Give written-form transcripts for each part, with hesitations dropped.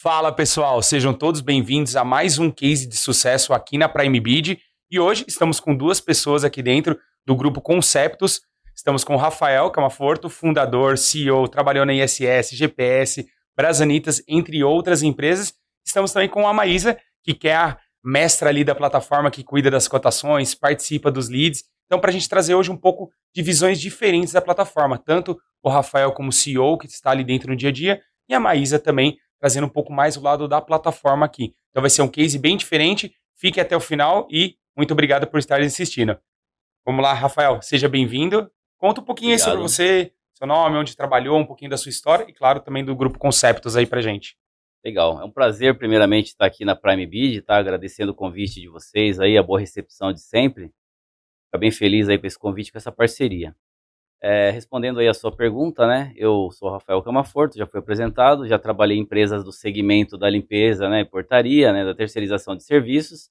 Fala pessoal, sejam todos bem-vindos a mais um case de sucesso aqui na Prime Bid. E hoje estamos com duas pessoas aqui dentro do grupo Conceptos. Estamos com o Rafael Camaforto, fundador, CEO, trabalhou na ISS, GPS, Brasanitas, entre outras empresas. Estamos também com a Maísa, que é a mestra ali da plataforma, que cuida das cotações, participa dos leads. Então, para a gente trazer hoje um pouco de visões diferentes da plataforma, tanto o Rafael como CEO, que está ali dentro no dia a dia, e a Maísa também, trazendo um pouco mais o lado da plataforma aqui. Então vai ser um case bem diferente, fique até o final e muito obrigado por estar assistindo. Vamos lá, Rafael, seja bem-vindo. Conta um pouquinho aí sobre Obrigado. você, seu nome, onde trabalhou, um pouquinho da sua história e, claro, também do Grupo Conceptos aí pra gente. Legal. É um prazer, primeiramente, estar aqui na Prime Bid, tá? Agradecendo o convite de vocês aí, a boa recepção de sempre. Fico bem feliz aí com esse convite, com essa parceria. Respondendo aí a sua pergunta, né? Eu sou Rafael Camaforto, já fui apresentado, já trabalhei em empresas do segmento da limpeza, né, e portaria, né, da terceirização de serviços,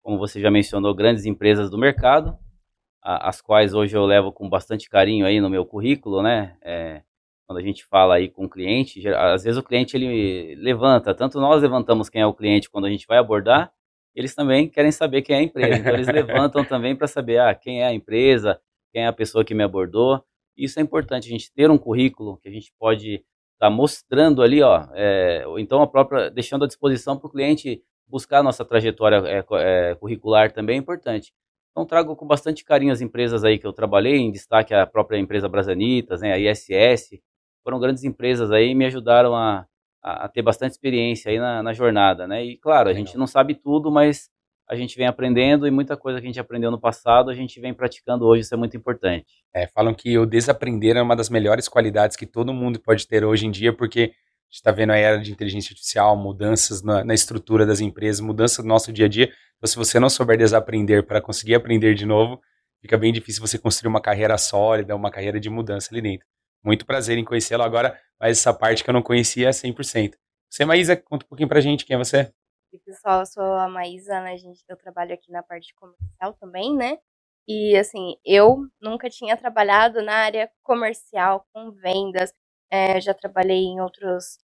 como você já mencionou, grandes empresas do mercado, as quais hoje eu levo com bastante carinho aí no meu currículo, né? Quando a gente fala aí com o cliente, às vezes o cliente ele levanta, tanto nós levantamos quem é o cliente quando a gente vai abordar, eles também querem saber quem é a empresa, então eles levantam também para saber quem é a empresa, quem é a pessoa que me abordou. Isso é importante, a gente ter um currículo que a gente pode estar mostrando ali, ou então a própria, deixando à disposição para o cliente buscar a nossa trajetória curricular também é importante. Então trago com bastante carinho as empresas aí que eu trabalhei, em destaque a própria empresa Brasanitas, né, a ISS, foram grandes empresas aí e me ajudaram a ter bastante experiência aí na jornada, né? E claro, a gente Legal. não sabe tudo, mas a gente vem aprendendo e muita coisa que a gente aprendeu no passado, a gente vem praticando hoje, isso é muito importante. Falam que o desaprender é uma das melhores qualidades que todo mundo pode ter hoje em dia, porque a gente está vendo a era de inteligência artificial, mudanças na estrutura das empresas, mudanças do nosso dia a dia. Então, se você não souber desaprender para conseguir aprender de novo, fica bem difícil você construir uma carreira sólida, uma carreira de mudança ali dentro. Muito prazer em conhecê-lo agora, mas essa parte que eu não conhecia 100%. Você, Maísa, conta um pouquinho pra gente quem é você. E pessoal, eu sou a Maísa, né, eu trabalho aqui na parte comercial também, né, e assim, eu nunca tinha trabalhado na área comercial com vendas, já trabalhei em outros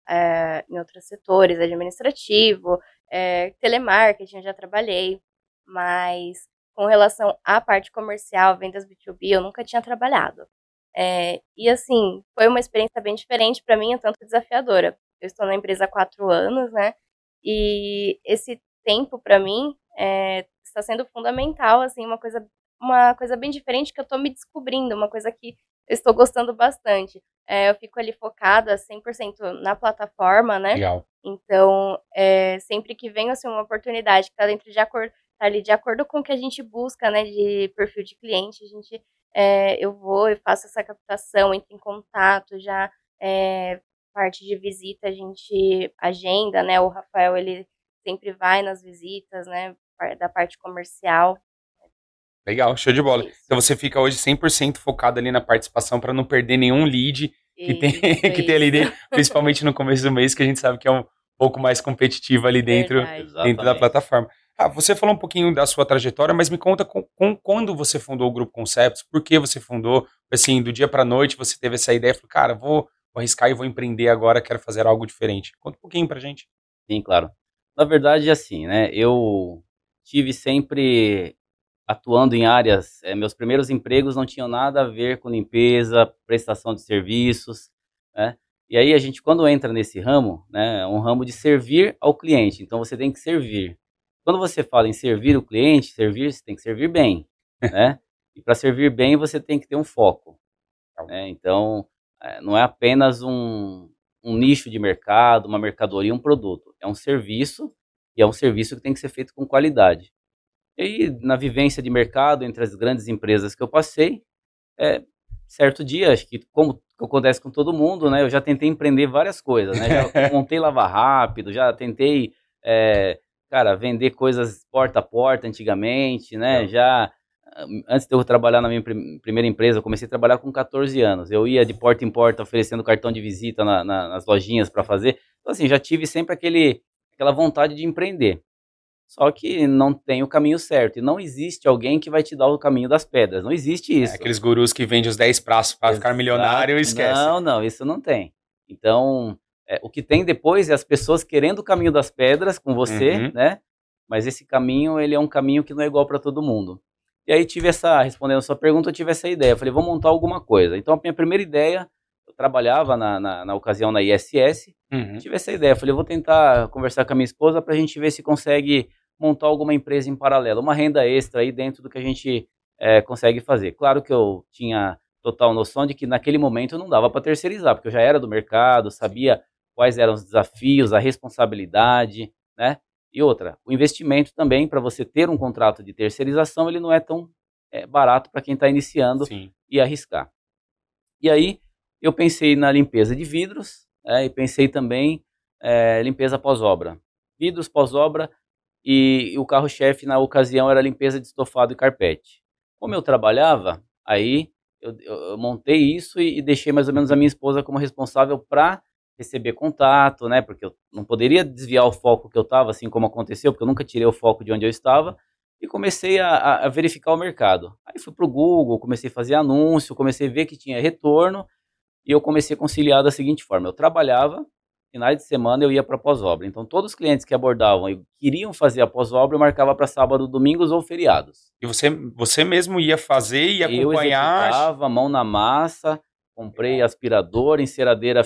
setores, administrativo, telemarketing eu já trabalhei, mas com relação à parte comercial, vendas B2B, eu nunca tinha trabalhado. E assim, foi uma experiência bem diferente para mim, um tanto desafiadora. Eu estou na empresa há 4 anos, né, e esse tempo para mim, está sendo fundamental, assim, uma coisa bem diferente que eu estou me descobrindo, uma coisa que eu estou gostando bastante. Eu fico ali focada 100% na plataforma, né, Legal. então, sempre que vem, assim, uma oportunidade que está dentro de acordo tá ali de acordo com o que a gente busca, né, de perfil de cliente, eu vou e faço essa captação, entro em contato, já, parte de visita a gente agenda, né, o Rafael ele sempre vai nas visitas, né, da parte comercial, Legal, show de bola. é isso. Então você fica hoje 100% focado ali na participação para não perder nenhum lead que tem, que tem ali Isso, dentro, principalmente no começo do mês, que a gente sabe que é um pouco mais competitivo ali verdade. dentro da Exatamente. plataforma. Você falou um pouquinho da sua trajetória, mas me conta quando você fundou o Grupo Conceptos, por que você fundou, assim, do dia para noite você teve essa ideia, falou, cara, vou arriscar e vou empreender agora, quero fazer algo diferente. Conta um pouquinho pra gente. Sim, claro. Na verdade, assim, né, eu tive sempre atuando em áreas, meus primeiros empregos não tinham nada a ver com limpeza, prestação de serviços, né? E aí a gente quando entra nesse ramo, né, é um ramo de servir ao cliente, então você tem que servir. Quando você fala em servir o cliente, servir, você tem que servir bem, né? E para servir bem você tem que ter um foco, né? Então, não é apenas um nicho de mercado, uma mercadoria, um produto, é um serviço e é um serviço que tem que ser feito com qualidade. E aí, na vivência de mercado entre as grandes empresas que eu passei, eh, certo dia, acho que como acontece com todo mundo, né, eu já tentei empreender várias coisas, né, já montei lava rápido, já tentei, eh, cara, vender coisas porta a porta antigamente, né, Legal. já antes de eu trabalhar na minha primeira empresa, eu comecei a trabalhar com 14 anos, eu ia de porta em porta oferecendo cartão de visita nas lojinhas para fazer, então assim, já tive sempre aquela vontade de empreender. Só que não tem o caminho certo, e não existe alguém que vai te dar o caminho das pedras, não existe isso. Aqueles gurus que vendem os 10 passos para ficar Exato. milionário, esquece. Não, não, isso não tem. Então, O que tem depois é as pessoas querendo o caminho das pedras com você, né? Mas esse caminho, ele é um caminho que não é igual para todo mundo. E aí respondendo a sua pergunta, eu tive essa ideia. Eu falei, vou montar alguma coisa. Então a minha primeira ideia, eu trabalhava na ocasião na ISS, tive essa ideia. Eu falei, eu vou tentar conversar com a minha esposa para a gente ver se consegue montar alguma empresa em paralelo, uma renda extra aí dentro do que a gente consegue fazer. Claro que eu tinha total noção de que naquele momento não dava para terceirizar, porque eu já era do mercado, sabia quais eram os desafios, a responsabilidade, né? E outra, o investimento também, para você ter um contrato de terceirização, ele não é tão barato para quem está iniciando e arriscar. E aí, eu pensei na limpeza de vidros, e pensei também limpeza pós-obra. Vidros pós-obra e o carro-chefe na ocasião era limpeza de estofado e carpete. Como eu trabalhava, aí eu montei isso e deixei mais ou menos a minha esposa como responsável para receber contato, né? Porque eu não poderia desviar o foco que eu estava, assim como aconteceu, porque eu nunca tirei o foco de onde eu estava, e comecei a verificar o mercado. Aí fui para o Google, comecei a fazer anúncio, comecei a ver que tinha retorno, e eu comecei a conciliar da seguinte forma: eu trabalhava, finais de semana eu ia para pós-obra. Então todos os clientes que abordavam e queriam fazer a pós-obra, eu marcava para sábado, domingos ou feriados. E você mesmo ia fazer e acompanhar? Eu executava, mão na massa. Comprei aspirador, enceradeira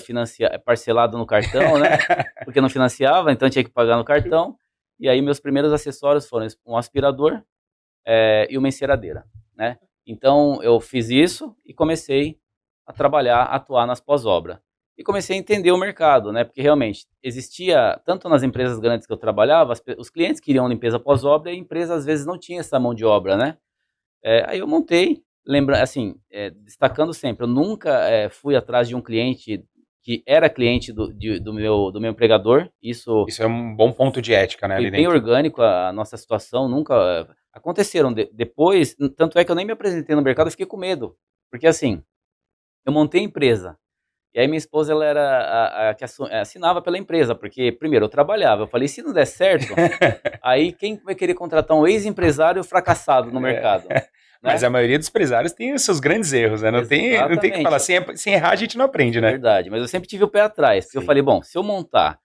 parcelado no cartão, né? Porque não financiava, então tinha que pagar no cartão. E aí meus primeiros acessórios foram um aspirador e uma enceradeira, né? Então eu fiz isso e comecei a trabalhar, a atuar nas pós-obra. E comecei a entender o mercado, né? Porque realmente existia, tanto nas empresas grandes que eu trabalhava, os clientes queriam limpeza pós-obra e a empresa às vezes não tinha essa mão de obra, né? Aí eu montei. Lembra, assim, destacando sempre, eu nunca fui atrás de um cliente que era cliente do meu empregador. Isso é um bom ponto de ética, né? Foi bem orgânico a nossa situação, nunca aconteceram depois, tanto é que eu nem me apresentei no mercado, eu fiquei com medo, porque assim, eu montei a empresa, e aí minha esposa, ela era a que assinava pela empresa, porque primeiro eu trabalhava, eu falei, se não der certo, aí quem vai querer contratar um ex-empresário fracassado no mercado? Mas a maioria dos empresários tem os seus grandes erros, né? Não tem que falar, sem errar a gente não aprende, né? Verdade, mas eu sempre tive o pé atrás, porque eu falei, bom, se eu montar,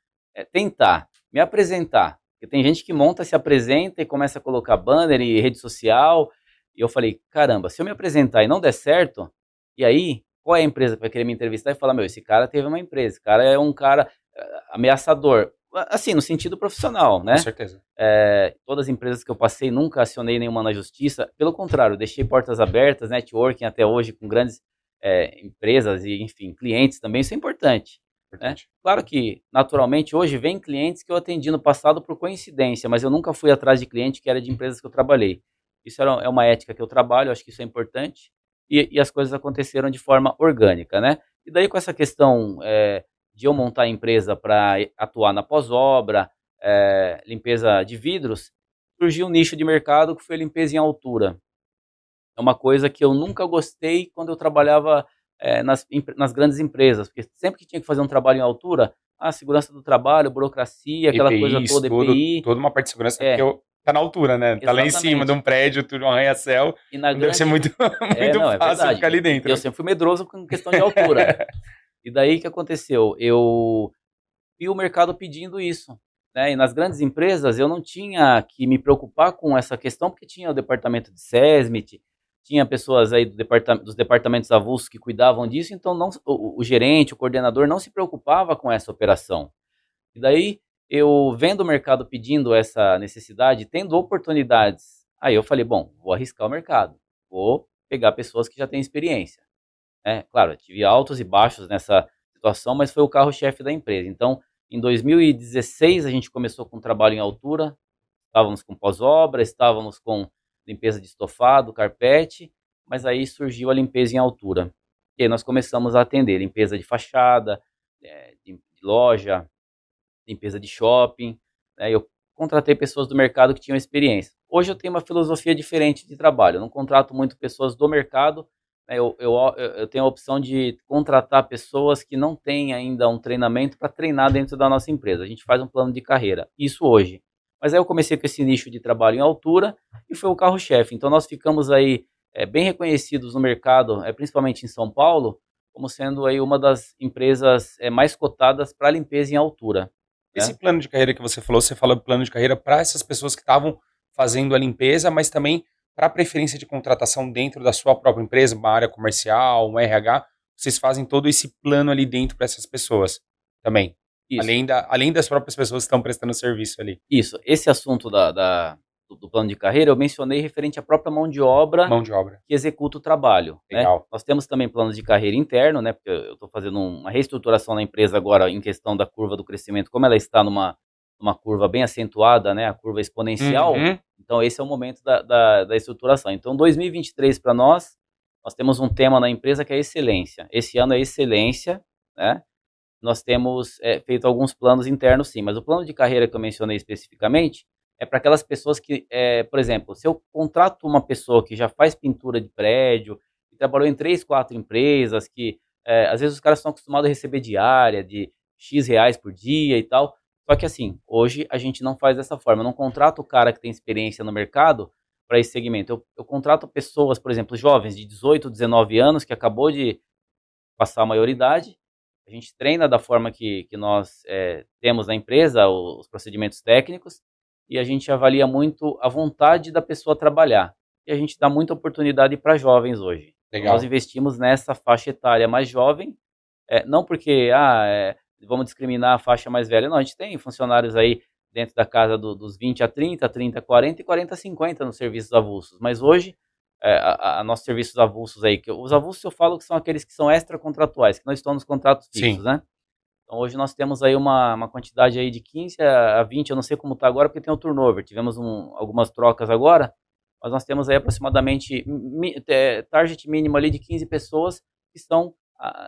tentar, me apresentar, porque tem gente que monta, se apresenta e começa a colocar banner e rede social, e eu falei, caramba, se eu me apresentar e não der certo, e aí, qual é a empresa que vai querer me entrevistar e falar, esse cara teve uma empresa, esse cara é um cara ameaçador, assim, no sentido profissional, né? Com certeza. Todas as empresas que eu passei, nunca acionei nenhuma na justiça. Pelo contrário, deixei portas abertas, networking até hoje com grandes empresas e, enfim, clientes também. Isso é importante. Né? Claro que, naturalmente, hoje vem clientes que eu atendi no passado por coincidência, mas eu nunca fui atrás de cliente que era de empresas que eu trabalhei. Isso é uma ética que eu trabalho, acho que isso é importante. E as coisas aconteceram de forma orgânica, né? E daí com essa questão de eu montar a empresa para atuar na pós-obra, limpeza de vidros, surgiu um nicho de mercado que foi a limpeza em altura. É uma coisa que eu nunca gostei quando eu trabalhava nas grandes empresas, porque sempre que tinha que fazer um trabalho em altura, segurança do trabalho, burocracia, aquela coisa toda, EPI. Toda uma parte de segurança, porque tá na altura, né? Tá lá em cima de um prédio, tudo um arranha-céu, deve ser muito fácil ficar ali dentro. Eu sempre fui medroso com questão de altura. E daí o que aconteceu? Eu vi o mercado pedindo isso, né? E nas grandes empresas eu não tinha que me preocupar com essa questão, porque tinha o departamento de SESMIT, tinha pessoas aí dos departamentos avulsos que cuidavam disso, então o gerente, o coordenador não se preocupava com essa operação. E daí, eu vendo o mercado pedindo essa necessidade, tendo oportunidades, aí eu falei, bom, vou arriscar o mercado, vou pegar pessoas que já têm experiência. Claro, eu tive altos e baixos nessa situação, mas foi o carro-chefe da empresa. Então, em 2016, a gente começou com trabalho em altura, estávamos com pós-obra, estávamos com limpeza de estofado, carpete, mas aí surgiu a limpeza em altura. E aí nós começamos a atender limpeza de fachada, de loja, limpeza de shopping. Eu contratei pessoas do mercado que tinham experiência. Hoje eu tenho uma filosofia diferente de trabalho, eu não contrato muito pessoas do mercado. Eu tenho a opção de contratar pessoas que não têm ainda um treinamento para treinar dentro da nossa empresa. A gente faz um plano de carreira, isso hoje. Mas aí eu comecei com esse nicho de trabalho em altura e foi o carro-chefe. Então nós ficamos aí bem reconhecidos no mercado, principalmente em São Paulo, como sendo aí uma das empresas mais cotadas para limpeza em altura. Esse plano de carreira que você falou plano de carreira para essas pessoas que estavam fazendo a limpeza, mas também para preferência de contratação dentro da sua própria empresa, uma área comercial, um RH, vocês fazem todo esse plano ali dentro para essas pessoas também. Isso. Além das próprias pessoas que estão prestando serviço ali. Isso. Esse assunto do plano de carreira eu mencionei referente à própria mão de obra que executa o trabalho. Legal. Né? Nós temos também planos de carreira interno, né? Porque eu estou fazendo uma reestruturação na empresa agora em questão da curva do crescimento, como ela está numa curva bem acentuada, né? A curva exponencial. Uhum. Então esse é o momento da estruturação. Então 2023 para nós temos um tema na empresa que é excelência. Esse ano é excelência, né? Nós temos feito alguns planos internos sim, mas o plano de carreira que eu mencionei especificamente é para aquelas pessoas que, por exemplo, se eu contrato uma pessoa que já faz pintura de prédio, que trabalhou em 3, 4 empresas, que às vezes os caras estão acostumados a receber diária de X reais por dia e tal, só que assim, hoje a gente não faz dessa forma, eu não contrato o cara que tem experiência no mercado para esse segmento, eu contrato pessoas, por exemplo, jovens de 18, 19 anos, que acabou de passar a maioridade, a gente treina da forma que nós temos na empresa, os procedimentos técnicos, e a gente avalia muito a vontade da pessoa trabalhar. E a gente dá muita oportunidade para jovens hoje. Legal. Nós investimos nessa faixa etária mais jovem, não porque vamos discriminar a faixa mais velha, não, a gente tem funcionários aí dentro da casa dos 20 a 30, 30 a 40 e 40 a 50 nos serviços avulsos, mas hoje nossos serviços avulsos aí, os avulsos eu falo que são aqueles que são extracontratuais, que não estão nos contratos fixos, Sim. né? Então hoje nós temos aí uma quantidade aí de 15 a 20, eu não sei como está agora porque tem o turnover, tivemos algumas trocas agora, mas nós temos aí aproximadamente target mínimo ali de 15 pessoas que estão,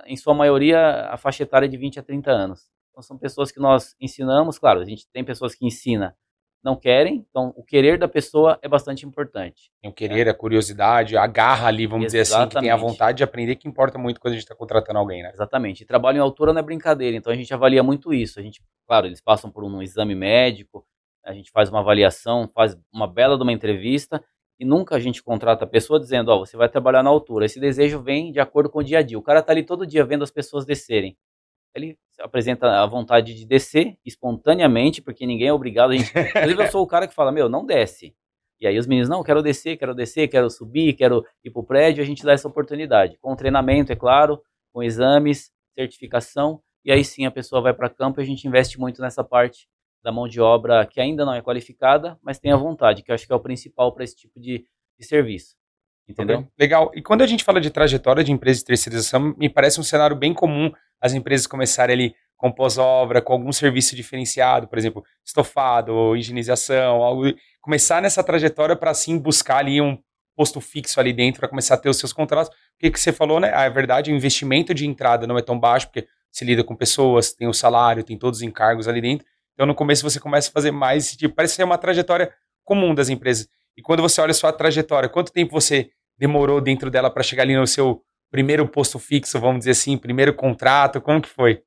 em sua maioria, a faixa etária de 20 a 30 anos. Então são pessoas que nós ensinamos, claro, a gente tem pessoas que ensina, não querem, então o querer da pessoa é bastante importante. Tem o querer, a curiosidade, a garra ali, vamos dizer assim, que tem a vontade de aprender, que importa muito quando a gente está contratando alguém, né? Exatamente. E trabalho em altura não é brincadeira, então a gente avalia muito isso. A gente, claro, eles passam por um exame médico, a gente faz uma avaliação, faz uma bela de uma entrevista, e nunca a gente contrata a pessoa dizendo, você vai trabalhar na altura. Esse desejo vem de acordo com o dia a dia. O cara está ali todo dia vendo as pessoas descerem. Ele apresenta a vontade de descer espontaneamente, porque ninguém é obrigado. Inclusive, eu sou o cara que fala, não desce. E aí os meninos, não, quero descer, quero subir, quero ir para o prédio, a gente dá essa oportunidade. Com treinamento, é claro, com exames, certificação, e aí sim a pessoa vai para campo e a gente investe muito nessa parte da mão de obra que ainda não é qualificada, mas tem a vontade, que eu acho que é o principal para esse tipo de serviço. Entendeu? Okay. Legal. E quando a gente fala de trajetória de empresa de terceirização, me parece um cenário bem comum as empresas começarem ali com pós-obra, com algum serviço diferenciado, por exemplo, estofado, higienização, começar nessa trajetória para assim buscar ali um posto fixo ali dentro, para começar a ter os seus contratos. Porque que você falou, né? É verdade, o investimento de entrada não é tão baixo, porque se lida com pessoas, tem o salário, tem todos os encargos ali dentro. Então no começo você começa a fazer mais, tipo, parece ser uma trajetória comum das empresas. E quando você olha a sua trajetória, quanto tempo você demorou dentro dela para chegar ali no seu primeiro posto fixo, vamos dizer assim, primeiro contrato, como que foi?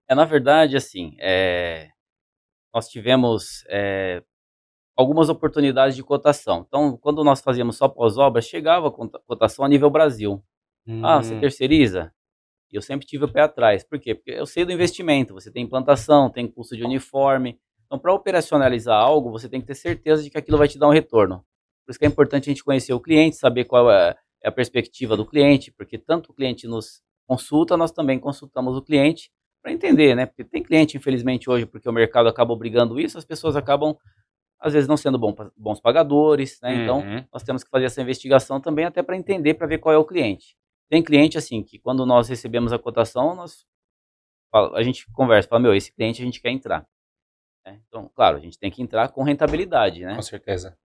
Na verdade, assim, nós tivemos algumas oportunidades de cotação. Então, quando nós fazíamos só pós-obra, chegava a cotação a nível Brasil. Você terceiriza? E eu sempre tive o pé atrás. Por quê? Porque eu sei do investimento, você tem implantação, tem custo de uniforme. Então, para operacionalizar algo, você tem que ter certeza de que aquilo vai te dar um retorno. Por isso que é importante a gente conhecer o cliente, saber qual é a perspectiva do cliente, porque tanto o cliente nos consulta, nós também consultamos o cliente para entender, né? Porque tem cliente, infelizmente, hoje, porque o mercado acaba obrigando isso, as pessoas acabam, às vezes, não sendo bons pagadores, né? Então, nós temos que fazer essa investigação também até para entender, para ver qual é o cliente. Tem cliente, assim, que quando nós recebemos a cotação, a gente conversa, fala, esse cliente a gente quer entrar. Então, claro, a gente tem que entrar com rentabilidade, né? Com certeza.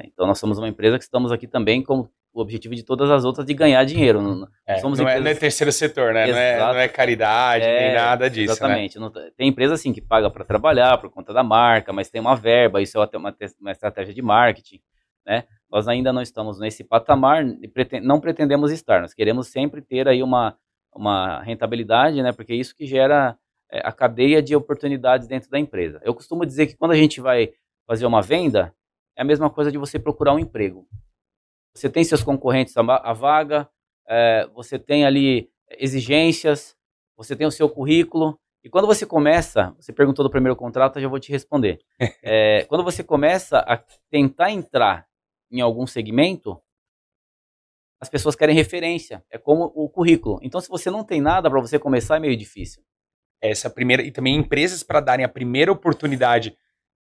Então, nós somos uma empresa que estamos aqui também com o objetivo de todas as outras de ganhar dinheiro. Não é terceiro setor, né? Não é caridade, nem nada disso, exatamente. Né? Tem empresa, assim, que paga para trabalhar por conta da marca, mas tem uma verba, isso é até uma estratégia de marketing, né? Nós ainda não estamos nesse patamar, não pretendemos estar. Nós queremos sempre ter aí uma rentabilidade, né? Porque é isso que gera a cadeia de oportunidades dentro da empresa. Eu costumo dizer que quando a gente vai fazer uma venda, é a mesma coisa de você procurar um emprego. Você tem seus concorrentes à vaga, você tem ali exigências, você tem o seu currículo, e quando você começa, você perguntou do primeiro contrato, eu já vou te responder. Quando você começa a tentar entrar em algum segmento, as pessoas querem referência, é como o currículo. Então, se você não tem nada para você começar, é meio difícil. Essa primeira, e também empresas para darem a primeira oportunidade,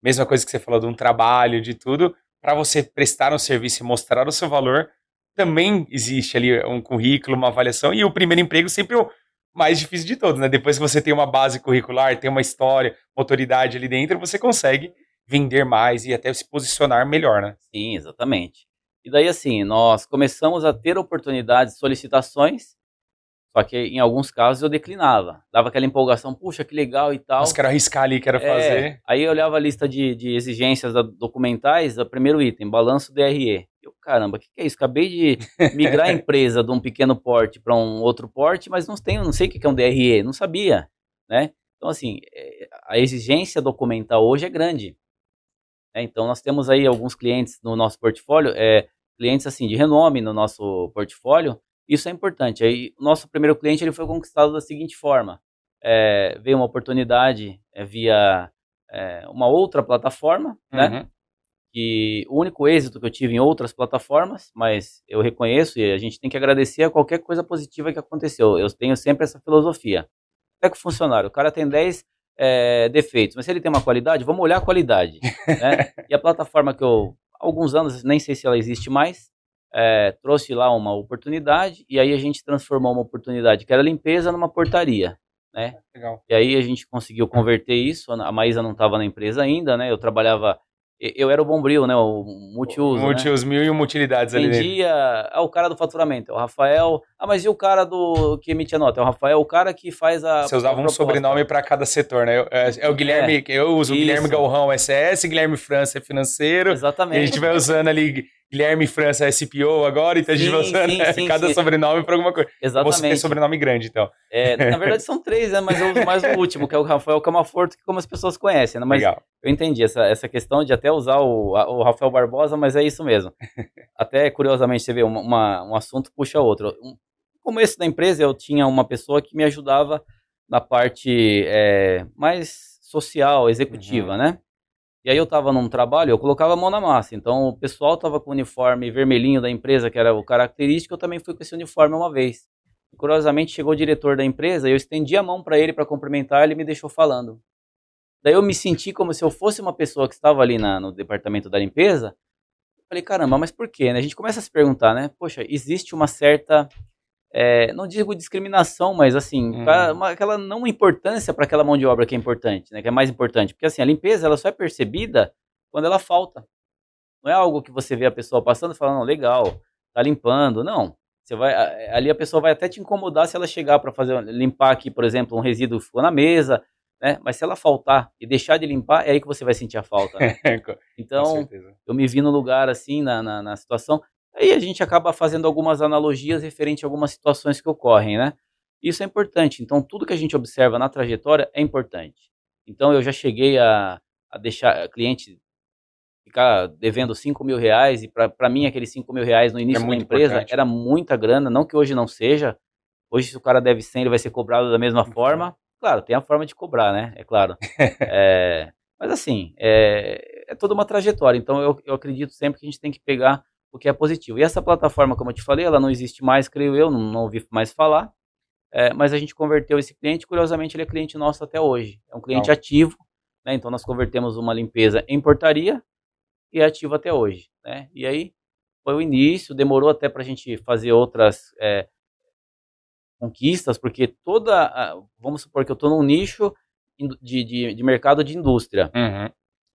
mesma coisa que você falou de um trabalho, de tudo, para você prestar um serviço e mostrar o seu valor, também existe ali um currículo, uma avaliação, e o primeiro emprego sempre é o mais difícil de todos, né? Depois que você tem uma base curricular, tem uma história, uma autoridade ali dentro, você consegue vender mais e até se posicionar melhor, né? Sim, exatamente. E daí, assim, nós começamos a ter oportunidades, solicitações, só que em alguns casos eu declinava. Dava aquela empolgação, puxa, que legal e tal. Mas quero arriscar ali, quero fazer. Aí eu olhava a lista de exigências documentais, o primeiro item, balanço DRE. Eu, caramba, o que é isso? Acabei de migrar a empresa de um pequeno porte para um outro porte, mas não sei o que é um DRE, não sabia, né? Então, assim, a exigência documental hoje é grande. Então, nós temos aí alguns clientes no nosso portfólio, clientes assim de renome no nosso portfólio. Isso é importante. Aí, o nosso primeiro cliente ele foi conquistado da seguinte forma: veio uma oportunidade via uma outra plataforma, né? E o único êxito que eu tive em outras plataformas, mas eu reconheço e a gente tem que agradecer a qualquer coisa positiva que aconteceu. Eu tenho sempre essa filosofia. Até que o funcionário, o cara tem 10 defeitos, mas se ele tem uma qualidade, vamos olhar a qualidade, né? E a plataforma que eu, há alguns anos, nem sei se ela existe mais, trouxe lá uma oportunidade, e aí a gente transformou uma oportunidade que era limpeza numa portaria, né? Legal. E aí a gente conseguiu converter isso, a Maísa não estava na empresa ainda, né? Eu era o Bombril, né? O multiuso, Multiuso, né? 1000 utilidades ali dentro. Vendia, o cara do faturamento, é o Rafael. Mas e o cara que emitia nota? É o Rafael, o cara que faz a Você usava um sobrenome para cada setor, né? É o Guilherme, eu uso o Guilherme Galrão SS, Guilherme França é financeiro. Exatamente. E a gente vai usando ali Guilherme França SPO agora, então a gente vai usando cada sobrenome para alguma coisa. Exatamente. Você tem sobrenome grande, então. Na verdade são 3, né? Mas eu uso mais o último, que é o Rafael Camaforto, que como as pessoas conhecem, né? Mas legal. Eu entendi essa questão de até usar o Rafael Barbosa, mas é isso mesmo. Até, curiosamente, você vê, um assunto puxa outro. No começo da empresa, eu tinha uma pessoa que me ajudava na parte mais social, executiva, né? E aí eu estava num trabalho, eu colocava a mão na massa. Então, o pessoal estava com o uniforme vermelhinho da empresa, que era o característico, eu também fui com esse uniforme uma vez. E, curiosamente, chegou o diretor da empresa, e eu estendi a mão para ele para cumprimentar, ele me deixou falando. Daí eu me senti como se eu fosse uma pessoa que estava ali no departamento da limpeza. Falei, caramba, mas por quê? Né? A gente começa a se perguntar, né? Poxa, existe uma certa, não digo discriminação, mas assim, aquela não importância para aquela mão de obra que é importante, né? Que é mais importante. Porque assim, a limpeza ela só é percebida quando ela falta. Não é algo que você vê a pessoa passando e fala, não, legal, tá limpando. Não. Ali a pessoa vai até te incomodar se ela chegar para limpar aqui, por exemplo, um resíduo que ficou na mesa, né? Mas se ela faltar e deixar de limpar, é aí que você vai sentir a falta, né? Então, eu me vi no lugar assim, na situação. Aí a gente acaba fazendo algumas analogias referente a algumas situações que ocorrem, né? Isso é importante. Então, tudo que a gente observa na trajetória é importante. Então, eu já cheguei a deixar cliente ficar devendo R$5.000, e para mim aqueles R$5.000 no início da empresa era muita grana, não que hoje não seja. Hoje, se o cara deve 100, ele vai ser cobrado da mesma forma. Claro, tem a forma de cobrar, né? É claro. Mas assim, é toda uma trajetória. Então, eu acredito sempre que a gente tem que pegar o que é positivo. E essa plataforma, como eu te falei, ela não existe mais, creio eu, não ouvi mais falar. Mas a gente converteu esse cliente, curiosamente, ele é cliente nosso até hoje. É um cliente ativo, né? Então, nós convertemos uma limpeza em portaria e é ativo até hoje, né? E aí, foi o início, demorou até para a gente fazer outras conquistas, porque vamos supor que eu estou num nicho de mercado de indústria.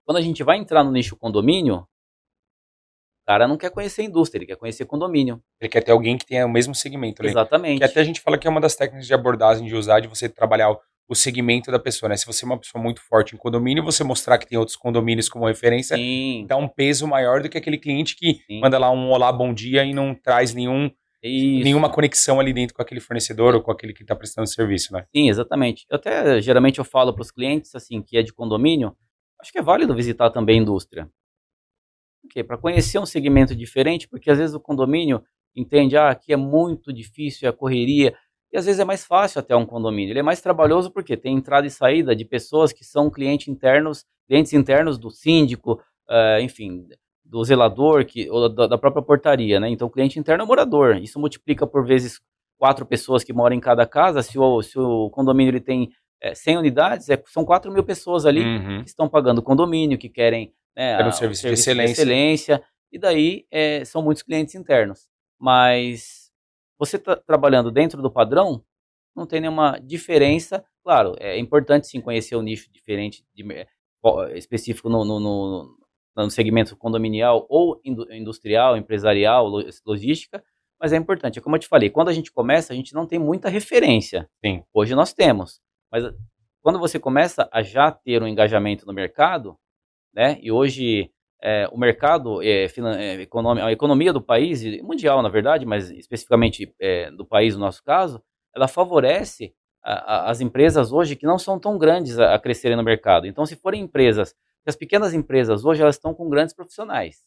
Quando a gente vai entrar no nicho condomínio, o cara não quer conhecer indústria, ele quer conhecer condomínio. Ele quer ter alguém que tenha o mesmo segmento. Exatamente. Que até a gente fala que é uma das técnicas de abordagem de usar, de você trabalhar o segmento da pessoa, né? Se você é uma pessoa muito forte em condomínio, você mostrar que tem outros condomínios como referência, dá um peso maior do que aquele cliente que manda lá um olá, bom dia e não traz nenhuma conexão ali dentro com aquele fornecedor ou com aquele que está prestando serviço, né? Sim, exatamente. Geralmente eu falo para os clientes, assim, que é de condomínio, acho que é válido visitar também a indústria. Por quê? Para conhecer um segmento diferente, porque às vezes o condomínio entende, aqui é muito difícil, é a correria. E às vezes é mais fácil até um condomínio. Ele é mais trabalhoso porque tem entrada e saída de pessoas que são clientes internos do síndico, enfim, do zelador, ou da própria portaria, né? Então, o cliente interno é o morador. Isso multiplica por vezes 4 pessoas que moram em cada casa. Se o condomínio ele tem 100 unidades, são 4.000 pessoas ali que estão pagando o condomínio, que querem, né, Era um serviço de excelência. E daí são muitos clientes internos. Mas você trabalhando dentro do padrão, não tem nenhuma diferença. Claro, é importante sim conhecer o nicho diferente, específico no segmento condominial ou industrial, empresarial, logística, mas é importante. É como eu te falei, quando a gente começa, a gente não tem muita referência. Sim. Hoje nós temos, mas quando você começa a já ter um engajamento no mercado, né, e hoje o mercado, a economia do país, mundial na verdade, mas especificamente do país no nosso caso, ela favorece as empresas hoje que não são tão grandes a crescerem no mercado. Então, se forem as pequenas empresas hoje, elas estão com grandes profissionais,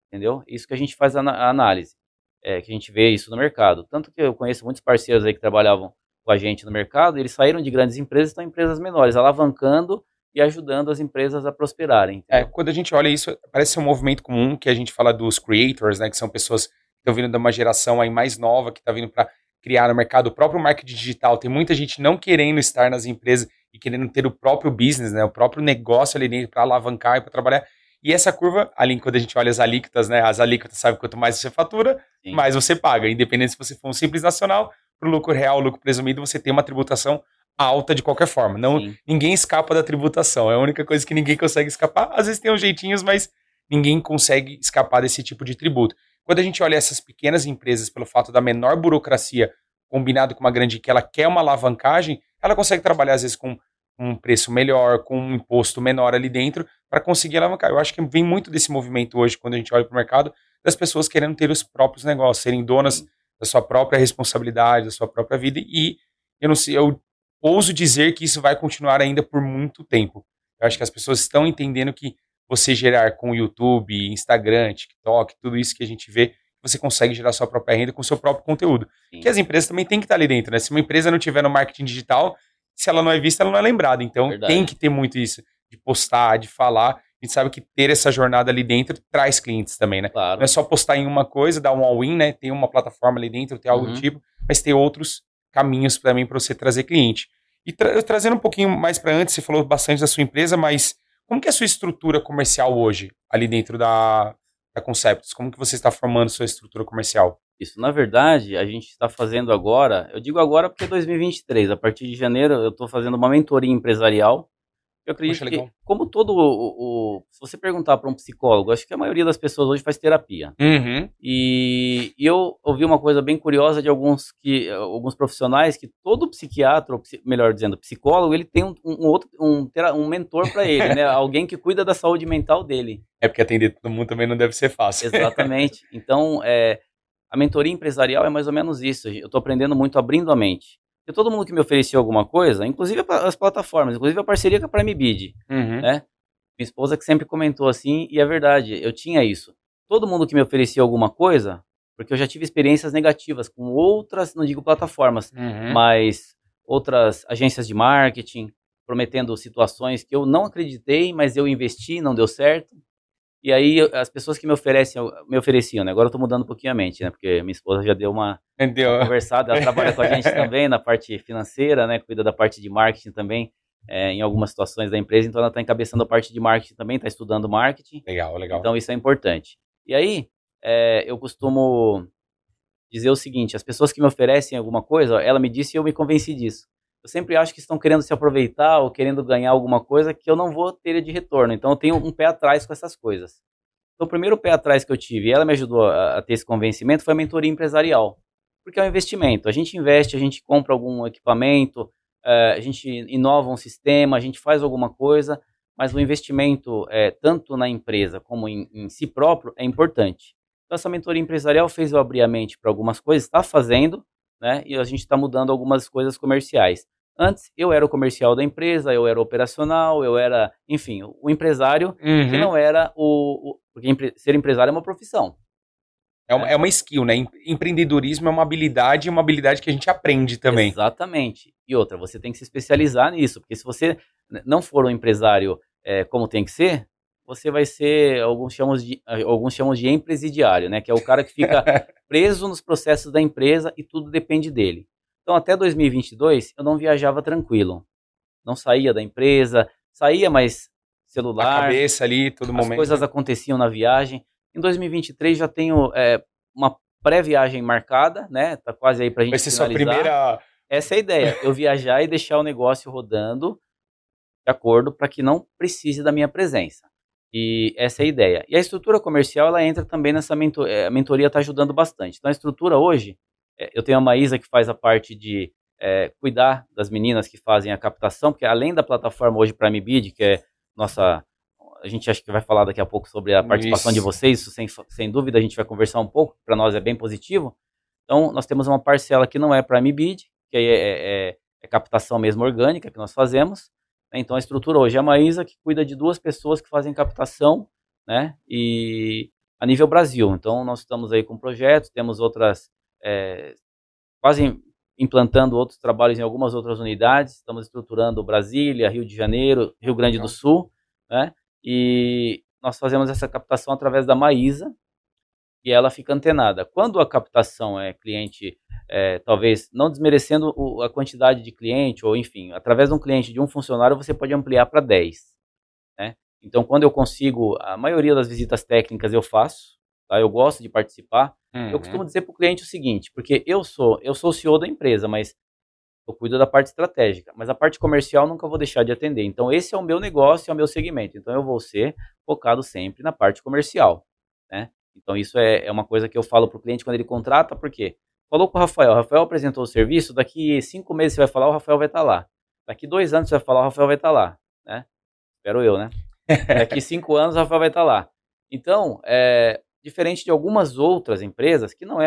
entendeu? Isso que a gente faz a análise, que a gente vê isso no mercado. Tanto que eu conheço muitos parceiros aí que trabalhavam com a gente no mercado, eles saíram de grandes empresas e estão em empresas menores, alavancando e ajudando as empresas a prosperarem. Quando a gente olha isso, parece ser um movimento comum que a gente fala dos creators, né, que são pessoas que estão vindo de uma geração aí mais nova, que está vindo para criar no mercado. O próprio marketing digital, tem muita gente não querendo estar nas empresas e querendo ter o próprio business, né, o próprio negócio ali dentro para alavancar e para trabalhar. E essa curva, ali quando a gente olha as alíquotas, né, as alíquotas, sabe, quanto mais você fatura, sim, mais você paga. Independente se você for um simples nacional, para o lucro real, o lucro presumido, você tem uma tributação alta de qualquer forma. Ninguém escapa da tributação. É a única coisa que ninguém consegue escapar. Às vezes tem uns jeitinhos, mas ninguém consegue escapar desse tipo de tributo. Quando a gente olha essas pequenas empresas, pelo fato da menor burocracia, combinado com uma grande que ela quer uma alavancagem, ela consegue trabalhar às vezes com um preço melhor, com um imposto menor ali dentro, para conseguir alavancar. Eu acho que vem muito desse movimento hoje, quando a gente olha para o mercado, das pessoas querendo ter os próprios negócios, serem donas da sua própria responsabilidade, da sua própria vida, e eu não sei, eu ouso dizer que isso vai continuar ainda por muito tempo. Eu acho que as pessoas estão entendendo que você gerar com o YouTube, Instagram, TikTok, tudo isso que a gente vê, você consegue gerar sua própria renda com o seu próprio conteúdo. Sim. Que as empresas também têm que estar ali dentro, né? Se uma empresa não tiver no marketing digital, se ela não é vista, ela não é lembrada. Então, tem que ter muito isso, de postar, de falar. A gente sabe que ter essa jornada ali dentro traz clientes também, né? Claro. Não é só postar em uma coisa, dar um all-in, né? Tem uma plataforma ali dentro, ter algo do tipo, mas ter outros caminhos também para você trazer cliente. E trazendo um pouquinho mais para antes, você falou bastante da sua empresa, mas como que é a sua estrutura comercial hoje, ali dentro da Conceptus? Como que você está formando sua estrutura comercial? Isso, na verdade, a gente está fazendo agora, eu digo agora porque é 2023, a partir de janeiro eu estou fazendo uma mentoria empresarial. Eu acredito que, como se você perguntar para um psicólogo, acho que a maioria das pessoas hoje faz terapia. E eu ouvi uma coisa bem curiosa de alguns profissionais, que todo psiquiatra, ou melhor dizendo, psicólogo, ele tem um mentor para ele, né? Alguém que cuida da saúde mental dele. É porque atender todo mundo também não deve ser fácil. Exatamente. Então, a mentoria empresarial é mais ou menos isso. Eu estou aprendendo muito, abrindo a mente. E todo mundo que me ofereceu alguma coisa, inclusive as plataformas, inclusive a parceria com a Prime Bid, né? Minha esposa que sempre comentou assim, e é verdade, eu tinha isso. Todo mundo que me oferecia alguma coisa, porque eu já tive experiências negativas com outras, não digo plataformas, mas outras agências de marketing, prometendo situações que eu não acreditei, mas eu investi, não deu certo. E aí, as pessoas que me ofereciam, né? Agora eu tô mudando um pouquinho a mente, né? Porque minha esposa já deu uma conversada, ela trabalha com a gente também na parte financeira, né? Cuida da parte de marketing também, em algumas situações da empresa, então ela tá encabeçando a parte de marketing também, tá estudando marketing. Legal. Então isso é importante. E aí, eu costumo dizer o seguinte, as pessoas que me oferecem alguma coisa, ela me disse e eu me convenci disso. Eu sempre acho que estão querendo se aproveitar ou querendo ganhar alguma coisa que eu não vou ter de retorno. Então, eu tenho um pé atrás com essas coisas. Então, o primeiro pé atrás que eu tive, e ela me ajudou a ter esse convencimento, foi a mentoria empresarial. Porque é um investimento. A gente investe, a gente compra algum equipamento, a gente inova um sistema, a gente faz alguma coisa, mas o investimento, tanto na empresa como em si próprio, é importante. Então, essa mentoria empresarial fez eu abrir a mente para algumas coisas, está fazendo, né? E a gente está mudando algumas coisas comerciais. Antes, eu era o comercial da empresa, eu era o operacional, eu era, enfim, o empresário, que não era porque ser empresário é uma profissão. É uma skill, né? Empreendedorismo é uma habilidade que a gente aprende também. Exatamente. E outra, você tem que se especializar nisso, porque se você não for um empresário como tem que ser, você vai ser, alguns chamam de empresidiário, né? Que é o cara que fica preso nos processos da empresa e tudo depende dele. Então, até 2022, eu não viajava tranquilo. Não saía da empresa, saía, mas celular, A cabeça ali, todo as momento. coisas aconteciam na viagem. Em 2023 já tenho uma pré-viagem marcada, né? Tá quase aí pra gente Vai ser sua finalizar. primeira... Essa é a ideia, eu viajar e deixar o negócio rodando de acordo para que não precise da minha presença. E essa é a ideia. E a estrutura comercial, ela entra também nessa mentoria, a mentoria está ajudando bastante. Então a estrutura hoje, eu tenho a Maísa que faz a parte de cuidar das meninas que fazem a captação, porque além da plataforma hoje Prime Bid, que é nossa... A gente acha que vai falar daqui a pouco sobre a participação de vocês, isso sem dúvida a gente vai conversar um pouco, para nós é bem positivo. Então nós temos uma parcela que não é Prime Bid, que aí é captação mesmo orgânica que nós fazemos. Então a estrutura hoje é a Maísa, que cuida de 2 pessoas que fazem captação, né? E a nível Brasil. Então nós estamos aí com projetos, temos outras, quase implantando outros trabalhos em algumas outras unidades. Estamos estruturando Brasília, Rio de Janeiro, Rio Grande do Sul, né? E nós fazemos essa captação através da Maísa, e ela fica antenada. Quando a captação é cliente, talvez não desmerecendo a quantidade de cliente, ou enfim, através de um cliente, de um funcionário, você pode ampliar para 10. Né? Então, quando eu consigo, a maioria das visitas técnicas eu faço, tá? Eu gosto de participar. Eu costumo dizer para o cliente o seguinte, porque eu sou o CEO da empresa, mas eu cuido da parte estratégica, mas a parte comercial nunca vou deixar de atender. Então, esse é o meu negócio, é o meu segmento. Então, eu vou ser focado sempre na parte comercial, né? Então, isso é uma coisa que eu falo para o cliente quando ele contrata, porque falou com o Rafael apresentou o serviço, daqui 5 meses você vai falar, o Rafael vai estar lá. Daqui 2 anos você vai falar, o Rafael vai estar lá, né? Espero eu, né? Daqui 5 anos o Rafael vai estar lá. Então, diferente de algumas outras empresas, que não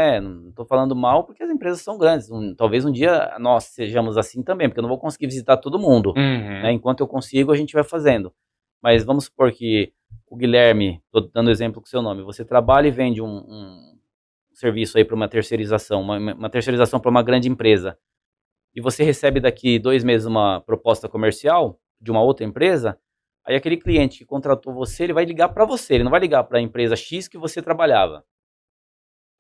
estou falando mal, porque as empresas são grandes. Talvez um dia nós sejamos assim também, porque eu não vou conseguir visitar todo mundo. Né? Enquanto eu consigo, a gente vai fazendo. Mas vamos supor que o Guilherme, estou dando exemplo com o seu nome, você trabalha e vende um serviço aí para uma terceirização, uma terceirização para uma grande empresa, e você recebe daqui 2 meses uma proposta comercial de uma outra empresa, aí aquele cliente que contratou você, ele vai ligar para você, ele não vai ligar para a empresa X que você trabalhava.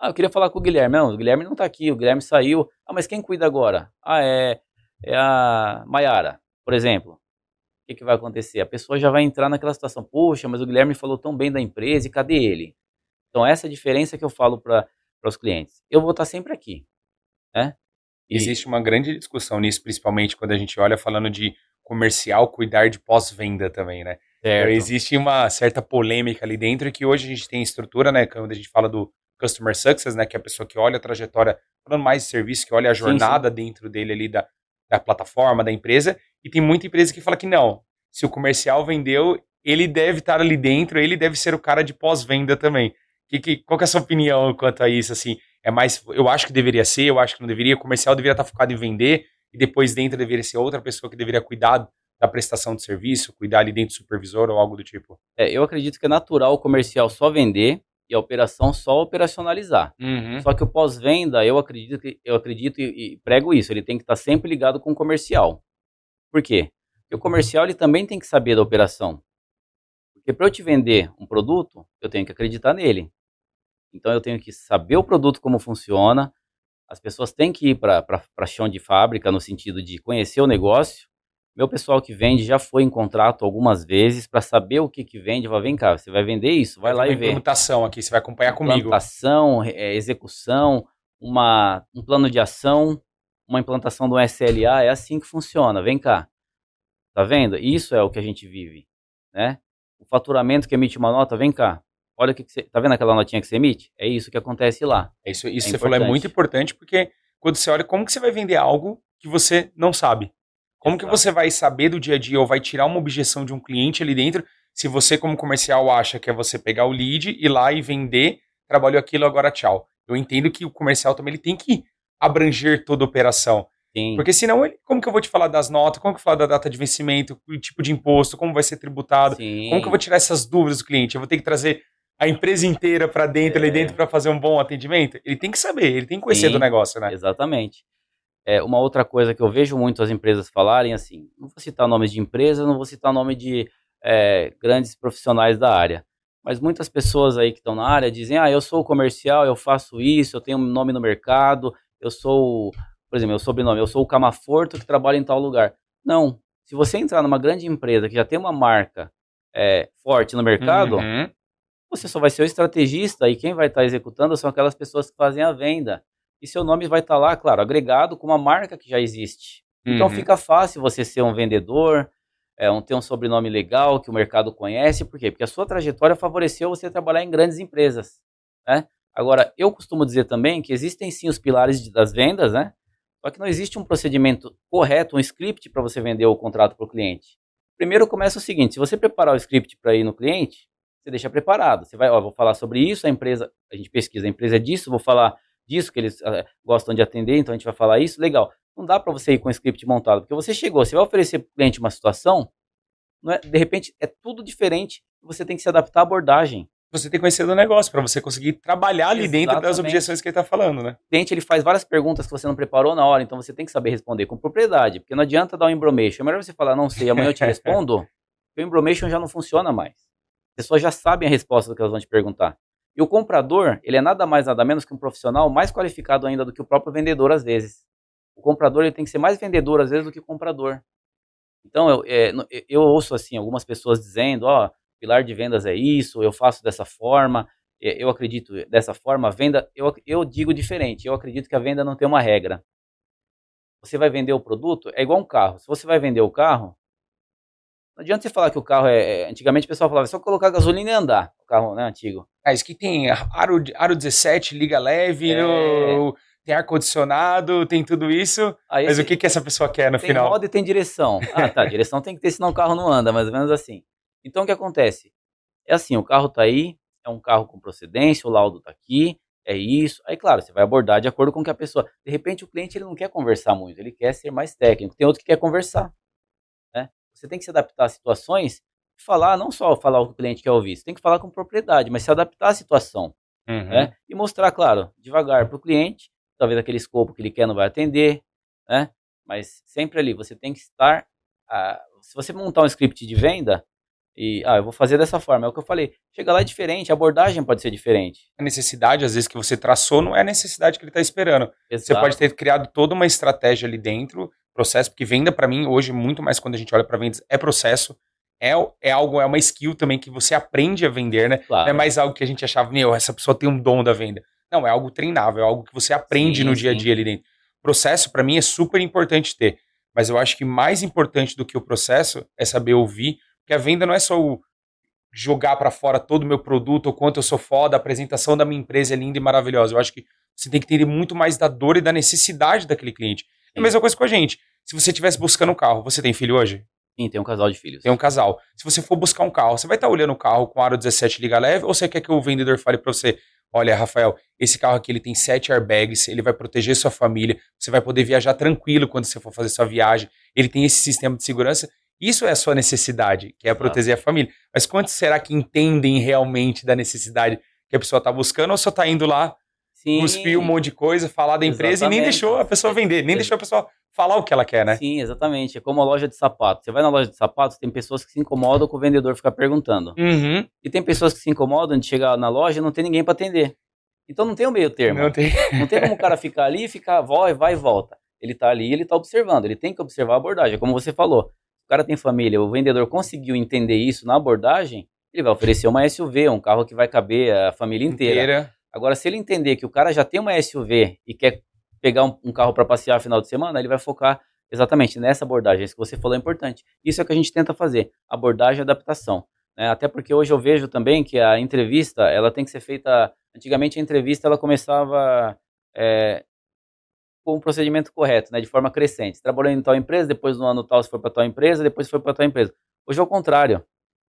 Eu queria falar com o Guilherme. Não, o Guilherme não está aqui, o Guilherme saiu. Mas quem cuida agora? É a Maiara, por exemplo. O que vai acontecer? A pessoa já vai entrar naquela situação, poxa, mas o Guilherme falou tão bem da empresa e cadê ele? Então essa é a diferença que eu falo para os clientes. Eu vou estar sempre aqui, né? Existe uma grande discussão nisso, principalmente quando a gente olha falando de comercial cuidar de pós-venda também, né? Então, existe uma certa polêmica ali dentro, que hoje a gente tem estrutura, né? Quando a gente fala do Customer Success, né? Que é a pessoa que olha a trajetória, falando mais de serviço, que olha a jornada dentro dele ali da plataforma, da empresa, e tem muita empresa que fala que não, se o comercial vendeu, ele deve estar ali dentro, ele deve ser o cara de pós-venda também. Qual que é a sua opinião quanto a isso, assim? Eu acho que deveria ser, eu acho que não deveria, o comercial deveria estar focado em vender, e depois dentro deveria ser outra pessoa que deveria cuidar da prestação de serviço, cuidar ali dentro do supervisor ou algo do tipo. Eu acredito que é natural o comercial só vender e a operação só operacionalizar. Só que o pós-venda, eu acredito e prego isso, ele tem que estar sempre ligado com o comercial. Por quê? Porque o comercial ele também tem que saber da operação. Porque para eu te vender um produto, eu tenho que acreditar nele. Então eu tenho que saber o produto como funciona, as pessoas têm que ir para chão de fábrica no sentido de conhecer o negócio. Meu pessoal que vende já foi em contrato algumas vezes para saber o que vende. Vem cá, você vai vender isso? Vai lá e vê. Implantação aqui, você vai acompanhar comigo. Implantação, execução, um plano de ação, uma implantação do SLA, é assim que funciona. Vem cá. Tá vendo? Isso é o que a gente vive, né? O faturamento que emite uma nota, vem cá. Olha o que você... Tá vendo aquela notinha que você emite? É isso que acontece lá. Isso que você falou é muito importante, porque quando você olha, como que você vai vender algo que você não sabe? Como que você vai saber do dia a dia ou vai tirar uma objeção de um cliente ali dentro, se você como comercial acha que é você pegar o lead, ir lá e vender, trabalhou aquilo, agora tchau. Eu entendo que o comercial também ele tem que abranger toda a operação. Sim. Porque senão, como que eu vou te falar das notas, como que eu vou falar da data de vencimento, o tipo de imposto, como vai ser tributado, Sim. como que eu vou tirar essas dúvidas do cliente? Eu vou ter que trazer a empresa inteira para dentro, ali dentro, para fazer um bom atendimento? Ele tem que saber, ele tem que conhecer do negócio, né? Exatamente. Uma outra coisa que eu vejo muito as empresas falarem, assim, não vou citar nomes de empresas, não vou citar nome de grandes profissionais da área, mas muitas pessoas aí que estão na área dizem, eu sou comercial, eu faço isso, eu tenho um nome no mercado, eu sou, por exemplo, meu sobrenome, eu sou o Camaforto que trabalha em tal lugar. Não, se você entrar numa grande empresa que já tem uma marca forte no mercado, você só vai ser o estrategista e quem vai estar executando são aquelas pessoas que fazem a venda. E seu nome vai estar lá, claro, agregado com uma marca que já existe. Então fica fácil você ser um vendedor, ter um sobrenome legal que o mercado conhece. Por quê? Porque a sua trajetória favoreceu você trabalhar em grandes empresas, né? Agora, eu costumo dizer também que existem sim os pilares das vendas, né? Só que não existe um procedimento correto, um script para você vender o contrato para o cliente. Primeiro começa o seguinte, se você preparar o script para ir no cliente, você deixa preparado. Você vai, vou falar sobre isso, a gente pesquisa, a empresa é disso, vou falar disso, que eles gostam de atender, então a gente vai falar isso, legal. Não dá para você ir com o script montado, porque você chegou, você vai oferecer para o cliente uma situação, de repente é tudo diferente, você tem que se adaptar à abordagem. Você tem que conhecer do negócio, para você conseguir trabalhar ali dentro das objeções que ele está falando, né? O cliente, ele faz várias perguntas que você não preparou na hora, então você tem que saber responder com propriedade, porque não adianta dar um embromation. É melhor você falar, não sei, amanhã eu te respondo, porque o embromation já não funciona mais. As pessoas já sabem a resposta do que elas vão te perguntar. E o comprador, ele é nada mais, nada menos que um profissional mais qualificado ainda do que o próprio vendedor, às vezes. O comprador, ele tem que ser mais vendedor, às vezes, do que o comprador. Então, eu ouço, assim, algumas pessoas dizendo, pilar de vendas é isso, eu faço dessa forma, eu acredito dessa forma. A venda, eu digo diferente, eu acredito que a venda não tem uma regra. Você vai vender o produto, é igual um carro. Se você vai vender o carro, não adianta você falar que o carro antigamente o pessoal falava, é só colocar gasolina e andar, o carro, né, antigo. Isso que tem aro 17, liga leve, tem ar-condicionado, tem tudo isso, mas o que essa pessoa quer no final? Tem roda e tem direção. Direção tem que ter, senão o carro não anda, mais ou menos assim. Então o que acontece? É assim, o carro tá aí, é um carro com procedência, o laudo tá aqui, é isso. Aí, claro, você vai abordar de acordo com que a pessoa... De repente o cliente ele não quer conversar muito, ele quer ser mais técnico. Tem outro que quer conversar, né? Você tem que se adaptar às situações e falar, não só falar o que o cliente quer ouvir, você tem que falar com propriedade, mas se adaptar à situação, né? E mostrar, claro, devagar para o cliente, talvez aquele escopo que ele quer não vai atender, né? Mas sempre ali, você tem que estar... se você montar um script de venda, eu vou fazer dessa forma, é o que eu falei, chega lá é diferente, a abordagem pode ser diferente. A necessidade, às vezes, que você traçou não é a necessidade que ele está esperando. Exato. Você pode ter criado toda uma estratégia ali dentro, processo, porque venda para mim, hoje, muito mais quando a gente olha para vendas, é processo, é algo, é uma skill também que você aprende a vender, né? Claro. Não é mais algo que a gente achava, essa pessoa tem um dom da venda. Não, é algo treinável, é algo que você aprende no dia a dia ali dentro. Processo, para mim, é super importante ter, mas eu acho que mais importante do que o processo é saber ouvir, porque a venda não é só o jogar para fora todo o meu produto, o quanto eu sou foda, a apresentação da minha empresa é linda e maravilhosa. Eu acho que você tem que entender muito mais da dor e da necessidade daquele cliente. É a mesma coisa com a gente. Se você estivesse buscando um carro, você tem filho hoje? Sim, tem um casal de filhos. Tem um casal. Se você for buscar um carro, você vai estar olhando o carro com aro 17 liga leve, ou você quer que o vendedor fale para você, olha, Rafael, esse carro aqui ele tem 7 airbags, ele vai proteger sua família, você vai poder viajar tranquilo quando você for fazer sua viagem, ele tem esse sistema de segurança. Isso é a sua necessidade, que é proteger a família. Mas quantos será que entendem realmente da necessidade que a pessoa está buscando, ou só está indo lá, cuspir um monte de coisa, falar da empresa e nem deixou a pessoa vender, nem deixou a pessoa falar o que ela quer, né? Sim, exatamente. É como a loja de sapatos. Você vai na loja de sapatos, tem pessoas que se incomodam com o vendedor ficar perguntando. E tem pessoas que se incomodam de chegar na loja e não tem ninguém para atender. Então não tem o meio termo. Não tem como o cara ficar ali e ficar vai e volta. Ele tá ali, ele tá observando, ele tem que observar a abordagem, como você falou. O cara tem família, o vendedor conseguiu entender isso na abordagem, ele vai oferecer uma SUV, um carro que vai caber a família inteira. Agora, se ele entender que o cara já tem uma SUV e quer pegar um carro para passear no final de semana, ele vai focar exatamente nessa abordagem. Isso que você falou é importante. Isso é o que a gente tenta fazer, abordagem e adaptação, né? Até porque hoje eu vejo também que a entrevista, ela tem que ser feita... Antigamente a entrevista ela começava... com o procedimento correto, né, de forma crescente. Você trabalhou em tal empresa, depois no ano tal você foi para tal empresa, depois foi para tal empresa. Hoje é o contrário.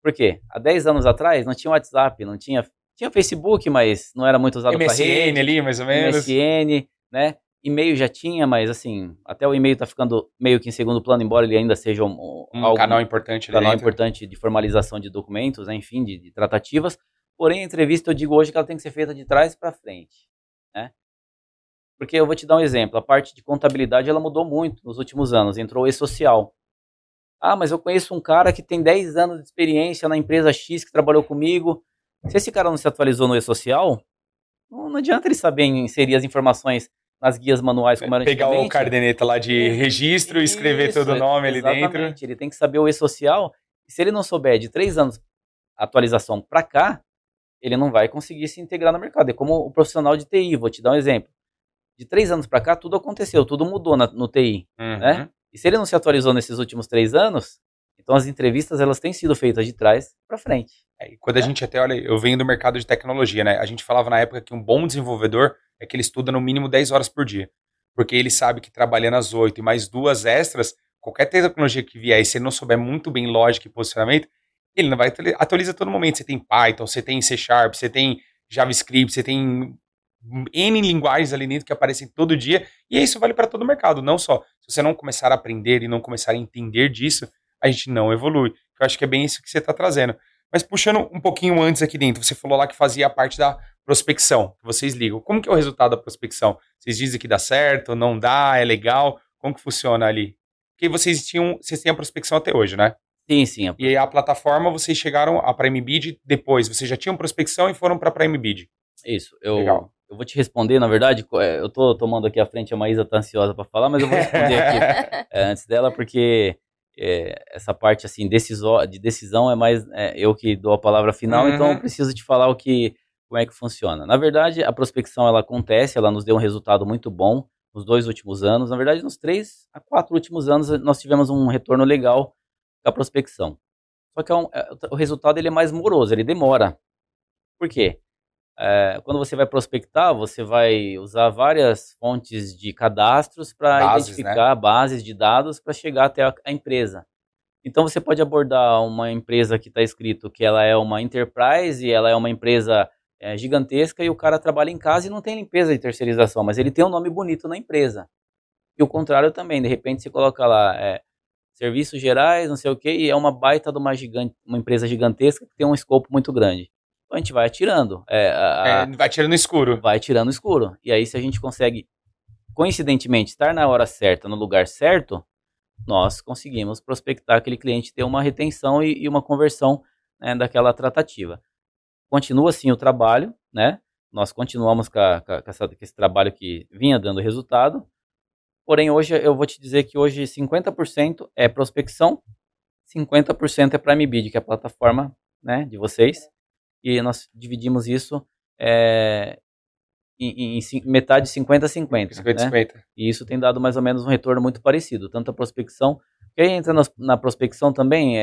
Por quê? Há 10 anos atrás não tinha WhatsApp, não tinha... Tinha Facebook, mas não era muito usado para rede. MSN ali, mais ou menos. MSN, né? E-mail já tinha, mas assim, até o e-mail tá ficando meio que em segundo plano, embora ele ainda seja um canal importante de formalização de documentos, né, enfim, de tratativas. Porém, a entrevista eu digo hoje que ela tem que ser feita de trás para frente, né? Porque eu vou te dar um exemplo, a parte de contabilidade ela mudou muito nos últimos anos, entrou o e-social. Ah, mas eu conheço um cara que tem 10 anos de experiência na empresa X que trabalhou comigo. Se esse cara não se atualizou no e-social, não adianta ele saber inserir as informações nas guias manuais como era Pegar o antigamente. cardeneta lá de registro e escrever todo o nome ali dentro. Exatamente, ele tem que saber o e-social. E se ele não souber de 3 anos atualização para cá, ele não vai conseguir se integrar no mercado. É como o profissional de TI, vou te dar um exemplo. De 3 anos para cá, tudo aconteceu, tudo mudou no TI, né? E se ele não se atualizou nesses últimos 3 anos, então as entrevistas elas têm sido feitas de trás para frente. E quando a gente até olha, eu venho do mercado de tecnologia, né? A gente falava na época que um bom desenvolvedor é que ele estuda no mínimo 10 horas por dia. Porque ele sabe que trabalhando às 8 e mais 2 extras, qualquer tecnologia que vier, e se ele não souber muito bem lógica e posicionamento, ele não vai atualiza a todo momento. Você tem Python, você tem C Sharp, você tem JavaScript, você tem N linguagens ali dentro que aparecem todo dia, e isso vale para todo o mercado, não só. Se você não começar a aprender e não começar a entender disso, a gente não evolui. Eu acho que é bem isso que você está trazendo. Mas puxando um pouquinho antes aqui dentro, você falou lá que fazia a parte da prospecção, que vocês ligam. Como que é o resultado da prospecção? Vocês dizem que dá certo, não dá, é legal? Como que funciona ali? Porque vocês têm a prospecção até hoje, né? Sim. E aí a plataforma, vocês chegaram a Prime Bid depois, vocês já tinham prospecção e foram para Prime Bid. Isso, Legal. Eu vou te responder, na verdade, eu tô tomando aqui à frente, a Maísa tá ansiosa para falar, mas eu vou responder aqui antes dela, porque essa parte assim de decisão é mais eu que dou a palavra final, então eu preciso te falar como é que funciona. Na verdade, a prospecção ela acontece, ela nos deu um resultado muito bom nos 2 últimos anos, na verdade nos 3 a 4 últimos anos nós tivemos um retorno legal com a prospecção. Só que o resultado ele é mais moroso, ele demora. Por quê? Quando você vai prospectar, você vai usar várias fontes de cadastros para identificar bases de dados para chegar até a empresa. Então você pode abordar uma empresa que está escrito que ela é uma enterprise, ela é uma empresa gigantesca e o cara trabalha em casa e não tem limpeza de terceirização, mas ele tem um nome bonito na empresa. E o contrário também, de repente você coloca lá serviços gerais, não sei o que, e é uma baita de uma empresa gigantesca que tem um escopo muito grande. Então a gente vai atirando. Vai tirando no escuro. Vai tirando no escuro. E aí, se a gente consegue, coincidentemente, estar na hora certa, no lugar certo, nós conseguimos prospectar aquele cliente, ter uma retenção e uma conversão, né, daquela tratativa. Continua assim o trabalho, né? Nós continuamos com esse trabalho que vinha dando resultado. Porém, hoje eu vou te dizer que hoje 50% é prospecção, 50% é Prime Bid, que é a plataforma, né, de vocês. E nós dividimos isso em metade 50-50. 50-50. Né? E isso tem dado mais ou menos um retorno muito parecido, tanto a prospecção, que aí entra na prospecção também,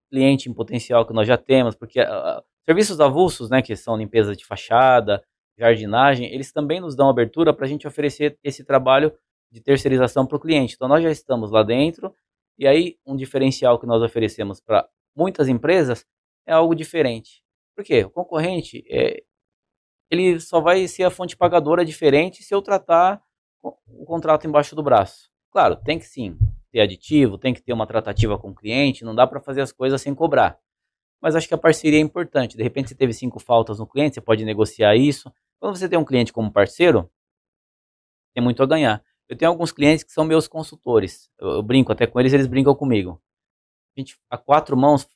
cliente em potencial que nós já temos, porque serviços avulsos, né, que são limpeza de fachada, jardinagem, eles também nos dão abertura para a gente oferecer esse trabalho de terceirização para o cliente. Então nós já estamos lá dentro, e aí um diferencial que nós oferecemos para muitas empresas é algo diferente. Por quê? O concorrente, ele só vai ser a fonte pagadora diferente se eu tratar o contrato embaixo do braço. Claro, tem que sim ter aditivo, tem que ter uma tratativa com o cliente, não dá para fazer as coisas sem cobrar. Mas acho que a parceria é importante. De repente você teve 5 faltas no cliente, você pode negociar isso. Quando você tem um cliente como parceiro, tem muito a ganhar. Eu tenho alguns clientes que são meus consultores. Eu brinco até com eles, eles brincam comigo. A gente, a 4 mãos...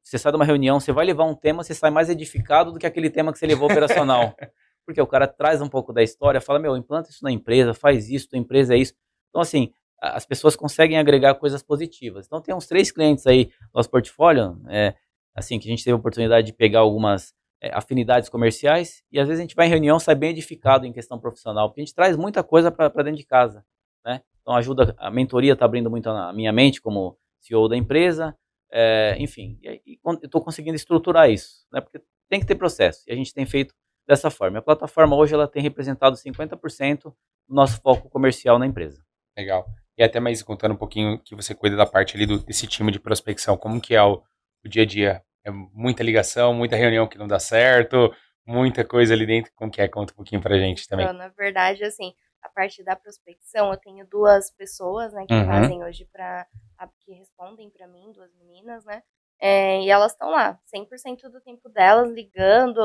Você sai de uma reunião, você vai levar um tema, você sai mais edificado do que aquele tema que você levou operacional. Porque o cara traz um pouco da história, fala, implanta isso na empresa, faz isso, tua empresa é isso. Então, assim, as pessoas conseguem agregar coisas positivas. Então, tem uns 3 clientes aí no nosso portfólio, assim, que a gente teve a oportunidade de pegar algumas afinidades comerciais, e às vezes a gente vai em reunião, sai bem edificado em questão profissional, porque a gente traz muita coisa para dentro de casa, né? Então, ajuda, a mentoria está abrindo muito a minha mente como CEO da empresa, enfim, eu estou conseguindo estruturar isso, né? Porque tem que ter processo, e a gente tem feito dessa forma. A plataforma hoje ela tem representado 50% do nosso foco comercial na empresa. Legal. E até mais contando um pouquinho que você cuida da parte ali desse time de prospecção, como que é o dia a dia? É muita ligação, muita reunião que não dá certo, muita coisa ali dentro, como que é? Conta um pouquinho pra gente também. Então, na verdade, assim, a parte da prospecção, eu tenho 2 pessoas, né, que fazem hoje que respondem para mim, 2 meninas, né? e elas estão lá, 100% do tempo delas ligando,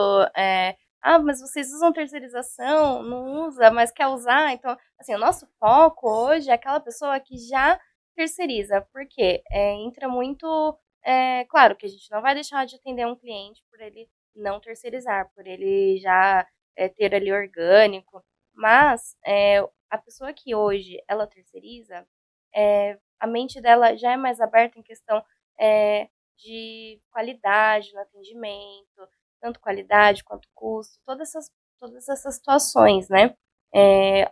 mas vocês usam terceirização? Não usa, mas quer usar? Então, assim, o nosso foco hoje é aquela pessoa que já terceiriza, porque entra muito... claro que a gente não vai deixar de atender um cliente por ele não terceirizar, por ele já ter ali orgânico, mas a pessoa que hoje ela terceiriza, a mente dela já é mais aberta em questão de qualidade no atendimento, tanto qualidade quanto custo, todas essas situações, né?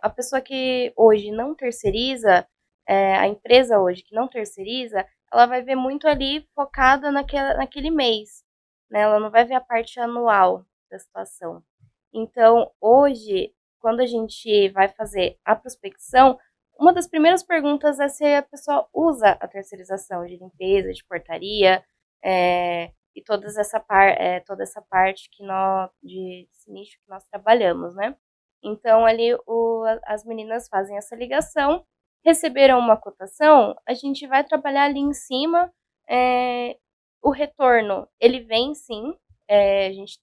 A pessoa que hoje não terceiriza, a empresa hoje que não terceiriza, ela vai ver muito ali focada naquele mês, né? Ela não vai ver a parte anual da situação. Então, hoje, quando a gente vai fazer a prospecção, uma das primeiras perguntas é se a pessoa usa a terceirização de limpeza, de portaria, e toda essa parte desse nicho que nós trabalhamos, né? Então, ali as meninas fazem essa ligação, receberam uma cotação, a gente vai trabalhar ali em cima, o retorno, ele vem sim, a gente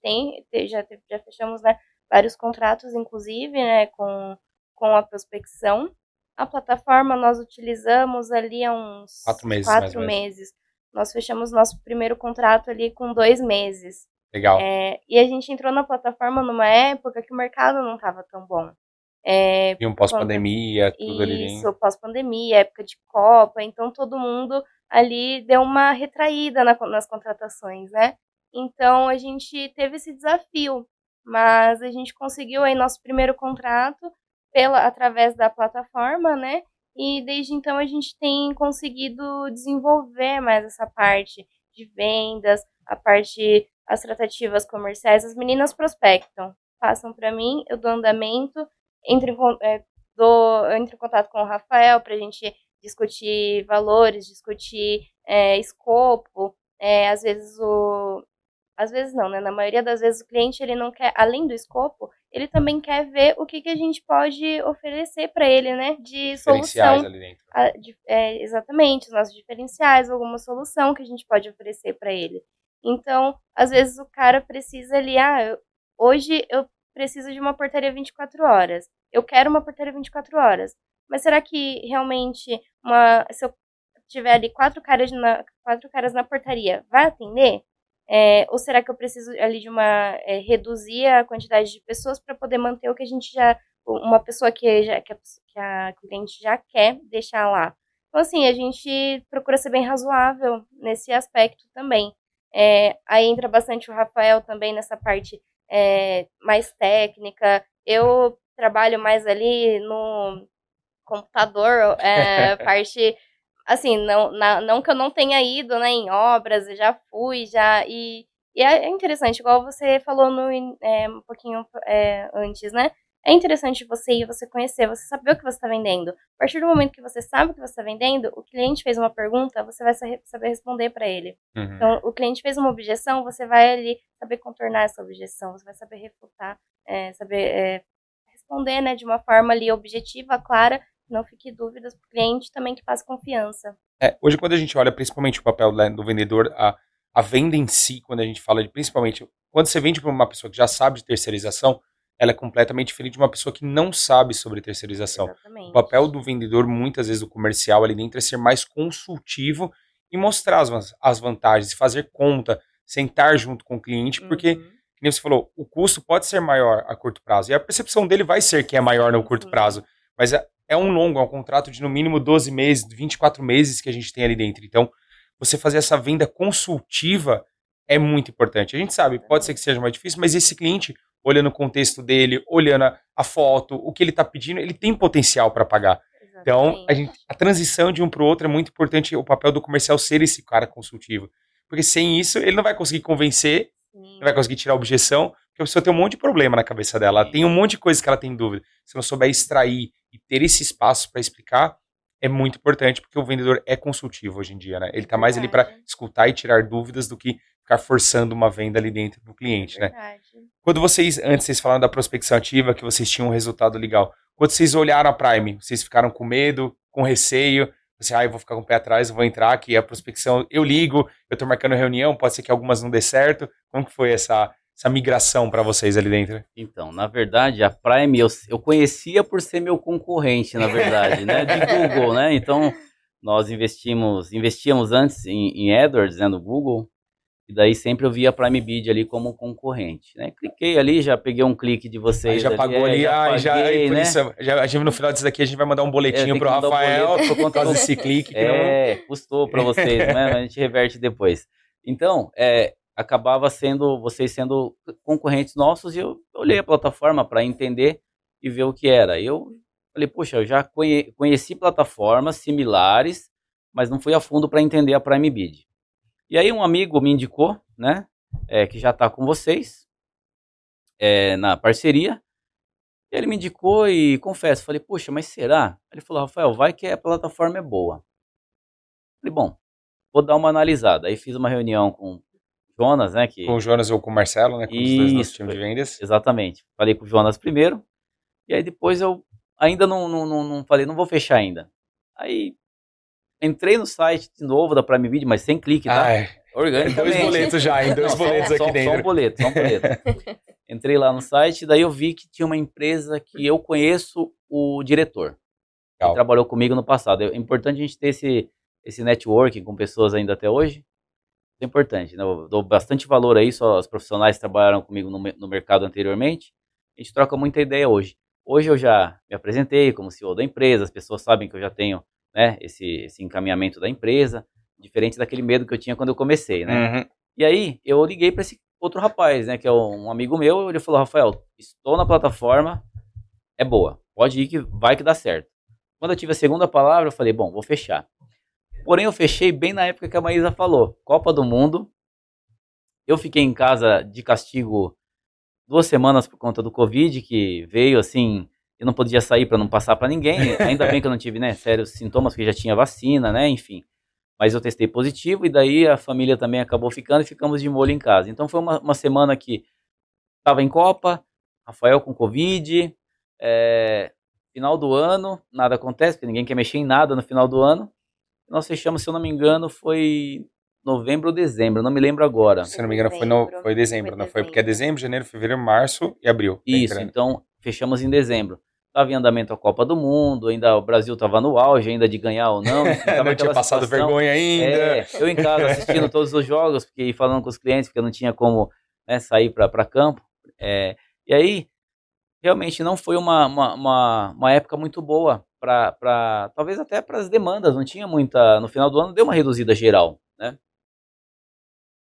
já fechamos, né, vários contratos, inclusive, né, com a prospecção. A plataforma nós utilizamos ali há uns 4 meses, 4 meses. Nós fechamos nosso primeiro contrato ali com 2 meses. Legal. E a gente entrou na plataforma numa época que o mercado não estava tão bom. E um pós-pandemia, tudo ali. Isso, pós-pandemia, época de Copa, então todo mundo ali deu uma retraída nas contratações, né? Então a gente teve esse desafio, mas a gente conseguiu aí nosso primeiro contrato através da plataforma, né? E desde então a gente tem conseguido desenvolver mais essa parte de vendas, as tratativas comerciais. As meninas prospectam, passam para mim, eu dou andamento, entro em contato com o Rafael para a gente discutir valores, discutir escopo. Às vezes não, né? Na maioria das vezes o cliente ele não quer, além do escopo, ele também quer ver o que a gente pode oferecer para ele, né? De solução. Ali dentro. Exatamente, os nossos diferenciais, alguma solução que a gente pode oferecer para ele. Então, às vezes o cara precisa ali, hoje eu preciso de uma portaria 24 horas. Eu quero uma portaria 24 horas. Mas será que realmente, se eu tiver ali 4 caras na portaria, vai atender? Ou será que eu preciso ali de reduzir a quantidade de pessoas para poder manter o que a gente uma pessoa que a cliente já quer deixar lá? Então, assim, a gente procura ser bem razoável nesse aspecto também. Aí entra bastante o Rafael também nessa parte mais técnica. Eu trabalho mais ali no computador, parte... Assim, não que eu não tenha ido, né, em obras, eu já fui, e é interessante, igual você falou um pouquinho antes, né? É interessante você ir, você conhecer, você saber o que você está vendendo. A partir do momento que você sabe o que você está vendendo, o cliente fez uma pergunta, você vai saber responder para ele. Uhum. Então, o cliente fez uma objeção, você vai ali saber contornar essa objeção, você vai saber refutar, saber responder, né, de uma forma ali objetiva, clara, não fique dúvidas para o cliente também que passe confiança. Hoje, quando a gente olha principalmente o papel do vendedor, a venda em si, quando a gente fala principalmente, quando você vende para uma pessoa que já sabe de terceirização, ela é completamente diferente de uma pessoa que não sabe sobre terceirização. Exatamente. O papel do vendedor, muitas vezes, do comercial ali dentro, é ser mais consultivo e mostrar as vantagens, fazer conta, sentar junto com o cliente, porque, como você falou, o custo pode ser maior a curto prazo, e a percepção dele vai ser que é maior no curto prazo, mas é um contrato de no mínimo 12 meses, 24 meses que a gente tem ali dentro. Então, você fazer essa venda consultiva é muito importante. A gente sabe, pode ser que seja mais difícil, mas esse cliente, olhando o contexto dele, olhando a foto, o que ele está pedindo, ele tem potencial para pagar. Exatamente. Então, a transição de um para o outro é muito importante, o papel do comercial ser esse cara consultivo. Porque sem isso, ele não vai conseguir convencer, não vai conseguir tirar a objeção, porque a pessoa tem um monte de problema na cabeça dela, ela tem um monte de coisa que ela tem dúvida. Se não souber extrair e ter esse espaço para explicar, é muito importante, porque o vendedor é consultivo hoje em dia, né? Ele está mais ali para escutar e tirar dúvidas do que ficar forçando uma venda ali dentro do cliente, né? Quando antes vocês falaram da prospecção ativa, que vocês tinham um resultado legal, quando vocês olharam a Prime, vocês ficaram com medo, com receio? Assim, eu vou ficar com o pé atrás, eu vou entrar aqui, a prospecção, eu ligo, eu tô marcando reunião, pode ser que algumas não dê certo. Como que foi essa migração para vocês ali dentro? Então, na verdade, a Prime eu conhecia por ser meu concorrente, na verdade, né, de Google, né? Então, nós investíamos antes em AdWords, né, no Google, e daí sempre eu via a Prime Bid ali como concorrente, né? Cliquei ali, já peguei um clique de vocês. Aí já ali, pagou ali, já paguei, por né? isso, a gente no final disso daqui a gente vai mandar um boletinho pro tem que mandar um Rafael boleto por por conta causa do- desse clique que não... Custou para vocês, né? Mas a gente reverte depois. Então, acabava sendo vocês sendo concorrentes nossos e eu olhei a plataforma para entender e ver o que era. Eu falei, poxa, eu já conheci plataformas similares, mas não fui a fundo para entender a Prime Bid. E aí um amigo me indicou, né, que já está com vocês, na parceria. Ele me indicou e confesso, falei, poxa, mas será? Ele falou, Rafael, vai que a plataforma é boa. Falei, bom, vou dar uma analisada. Aí fiz uma reunião com o Jonas, né? Com o Jonas ou com o Marcelo, né? Com os dois nossos times de vendas. Exatamente. Falei com o Jonas primeiro, e aí depois eu ainda não falei, não vou fechar ainda. Aí entrei no site de novo da Prime Video, mas sem clique, tá? Organicamente. Dois boletos já, hein? Dois boletos aqui dentro. Só um boleto. Entrei lá no site, daí eu vi que tinha uma empresa que eu conheço o diretor. Ele trabalhou comigo no passado. É importante a gente ter esse networking com pessoas ainda até hoje. É importante, né? Eu dou bastante valor a isso, os profissionais que trabalharam comigo no mercado anteriormente. A gente troca muita ideia hoje. Hoje eu já me apresentei como CEO da empresa, as pessoas sabem que eu já tenho, né, esse encaminhamento da empresa, diferente daquele medo que eu tinha quando eu comecei, né? Uhum. E aí eu liguei para esse outro rapaz, né, que é um amigo meu, ele falou, Rafael, estou na plataforma, é boa, pode ir que vai que dá certo. Quando eu tive a segunda palavra, eu falei, bom, vou fechar. Porém, eu fechei bem na época que a Maísa falou, Copa do Mundo, eu fiquei em casa de castigo 2 semanas por conta do Covid, que veio assim, eu não podia sair para não passar para ninguém, ainda bem que eu não tive, né, sérios sintomas, porque já tinha vacina, né, enfim. Mas eu testei positivo e daí a família também acabou ficando e ficamos de molho em casa. Então foi uma semana que estava em Copa, Rafael com Covid, final do ano, nada acontece, porque ninguém quer mexer em nada no final do ano. Nós fechamos, se eu não me engano, foi novembro ou dezembro, não me lembro agora. Se não me engano, foi dezembro, não foi? Porque é dezembro, janeiro, fevereiro, março e abril. Isso, então fechamos em dezembro. Estava em andamento a Copa do Mundo, ainda o Brasil estava no auge ainda de ganhar ou não. Não tinha passado vergonha ainda. Eu em casa assistindo todos os jogos, porque falando com os clientes, porque eu não tinha como, né, sair para campo. E aí, realmente não foi uma época muito boa talvez até para as demandas, não tinha muita, no final do ano deu uma reduzida geral, né?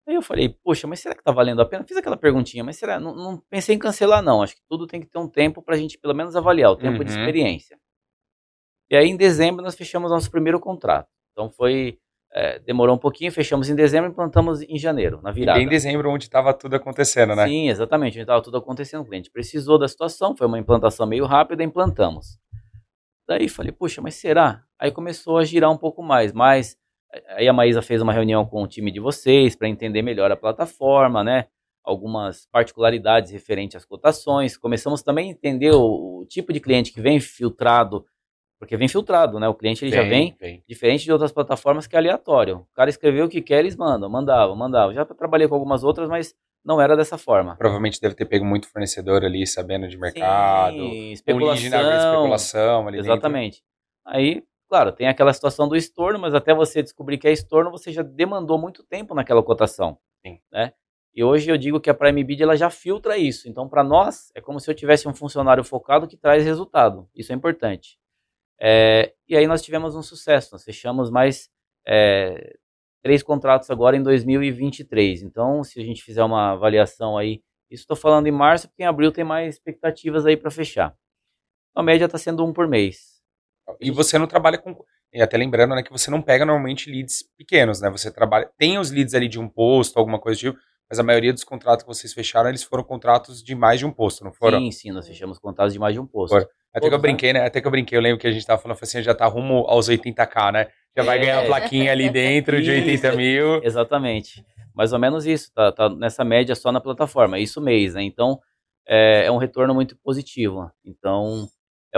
Aí eu falei, poxa, mas será que tá valendo a pena? Fiz aquela perguntinha, mas será? Não pensei em cancelar não, acho que tudo tem que ter um tempo pra gente pelo menos avaliar, o tempo de experiência. E aí em dezembro nós fechamos nosso primeiro contrato, então demorou um pouquinho, fechamos em dezembro e implantamos em janeiro, na virada. E bem em dezembro, onde estava tudo acontecendo, né? Sim, exatamente, onde estava tudo acontecendo, o cliente precisou da situação, foi uma implantação meio rápida, implantamos. Daí falei, puxa, mas será? Aí começou a girar um pouco mais, aí a Maísa fez uma reunião com o time de vocês para entender melhor a plataforma, né? Algumas particularidades referentes às cotações. Começamos também a entender o tipo de cliente que vem filtrado, porque vem filtrado, né? O cliente ele já vem diferente de outras plataformas que é aleatório. O cara escreveu o que quer, eles mandam, mandava. Já trabalhei com algumas outras, mas não era dessa forma. Provavelmente deve ter pego muito fornecedor ali, sabendo de mercado. Sim, especulação. Especulação ali exatamente. Dentro. Aí, claro, tem aquela situação do estorno, mas até você descobrir que é estorno, você já demandou muito tempo naquela cotação. Sim. Né? E hoje eu digo que a Prime Bid ela já filtra isso. Então, para nós, é como se eu tivesse um funcionário focado que traz resultado. Isso é importante. E aí nós tivemos um sucesso. Nós fechamos mais 3 contratos agora em 2023. Então, se a gente fizer uma avaliação aí, isso estou falando em março, porque em abril tem mais expectativas aí para fechar. A média está sendo 1 por mês. E você não trabalha com... E até lembrando, né, que você não pega normalmente leads pequenos, né? Você trabalha... Tem os leads ali de um posto, alguma coisa do tipo, mas a maioria dos contratos que vocês fecharam, eles foram contratos de mais de um posto, não foram? Sim, nós fechamos contratos de mais de um posto. Até que eu brinquei, né? Eu lembro que a gente tava falando assim, já tá rumo aos 80k, né? Já vai ganhar a plaquinha ali dentro de 80 mil. Exatamente. Mais ou menos isso, tá nessa média só na plataforma, isso mês, né? Então, é um retorno muito positivo. Então,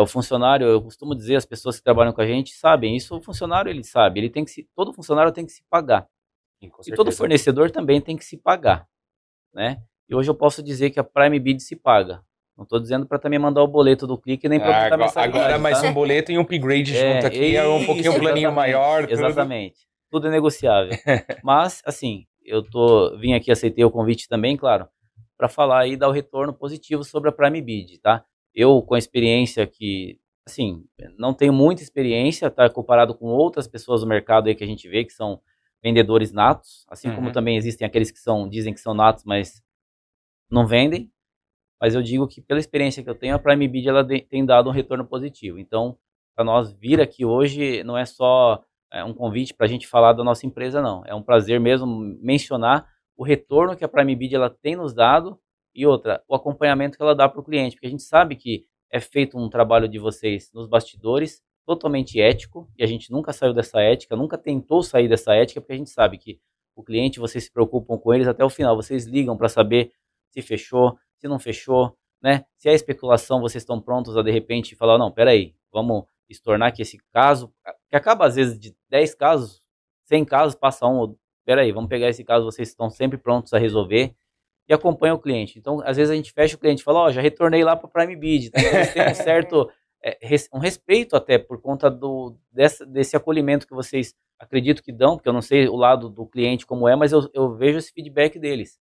o funcionário, eu costumo dizer, as pessoas que trabalham com a gente sabem, isso o funcionário ele sabe, todo funcionário tem que se pagar. Sim, com E todo certeza. fornecedor também tem que se pagar, né? E hoje eu posso dizer que a Prime Bid se paga. Não estou dizendo para também mandar o boleto do clique nem para aumentar a mensalidade, Agora mais tá? um boleto e um upgrade junto aqui, é um pouquinho um planinho maior. Tudo. Exatamente. Tudo é negociável. Mas, assim, vim aqui, aceitei o convite também, claro, para falar e dar o retorno positivo sobre a Prime Bid, tá? Eu, com a experiência que, assim, não tenho muita experiência, tá? Comparado com outras pessoas do mercado aí que a gente vê que são vendedores natos, assim como também existem aqueles que dizem que são natos, mas não vendem. Mas eu digo que pela experiência que eu tenho, a Prime Bid ela tem dado um retorno positivo. Então, para nós vir aqui hoje, não é só um convite para a gente falar da nossa empresa, não. É um prazer mesmo mencionar o retorno que a Prime Bid ela tem nos dado e outra, o acompanhamento que ela dá para o cliente, porque a gente sabe que é feito um trabalho de vocês nos bastidores, totalmente ético, e a gente nunca saiu dessa ética, nunca tentou sair dessa ética, porque a gente sabe que o cliente, vocês se preocupam com eles até o final, vocês ligam para saber se fechou, se não fechou, né? Se é especulação, vocês estão prontos a de repente falar, não, peraí, vamos estornar que esse caso, que acaba às vezes de 10 casos, 100 casos, passa um, peraí, vamos pegar esse caso, vocês estão sempre prontos a resolver e acompanha o cliente. Então, às vezes a gente fecha o cliente e fala, já retornei lá para o Prime Bid, tá? Então, eles têm um certo, um respeito até por conta desse acolhimento que vocês acredito que dão, porque eu não sei o lado do cliente como é, mas eu vejo esse feedback deles.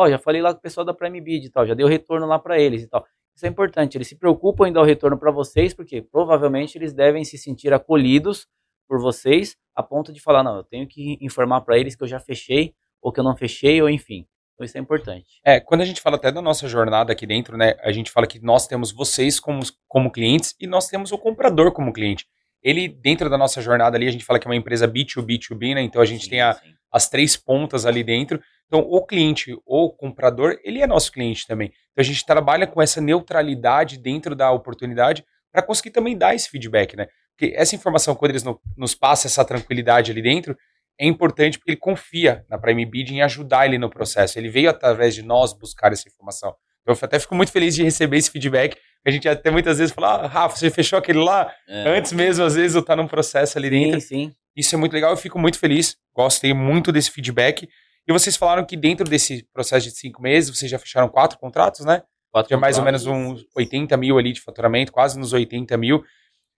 Já falei lá com o pessoal da Prime Bid e tal, já dei o retorno lá para eles e tal. Isso é importante, eles se preocupam em dar o retorno para vocês, porque provavelmente eles devem se sentir acolhidos por vocês, a ponto de falar, não, eu tenho que informar para eles que eu já fechei, ou que eu não fechei, ou enfim. Então isso é importante. Quando a gente fala até da nossa jornada aqui dentro, né, a gente fala que nós temos vocês como clientes e nós temos o comprador como cliente. Ele, dentro da nossa jornada ali, a gente fala que é uma empresa B2B2B, né, então a gente tem as 3 pontas ali dentro. Então, o cliente ou o comprador, ele é nosso cliente também. Então, a gente trabalha com essa neutralidade dentro da oportunidade para conseguir também dar esse feedback, né? Porque essa informação, quando eles nos passam essa tranquilidade ali dentro, é importante porque ele confia na Prime Bid em ajudar ele no processo. Ele veio através de nós buscar essa informação. Então, eu até fico muito feliz de receber esse feedback. A gente até muitas vezes fala, Rafa, você fechou aquele lá? Antes mesmo, às vezes, eu estar num processo ali dentro. Sim. Isso é muito legal, eu fico muito feliz. Gostei muito desse feedback. E vocês falaram que dentro desse processo de 5 meses, vocês já fecharam 4 contratos, né? 4 já mais ou menos uns 80 mil ali de faturamento, quase nos 80 mil.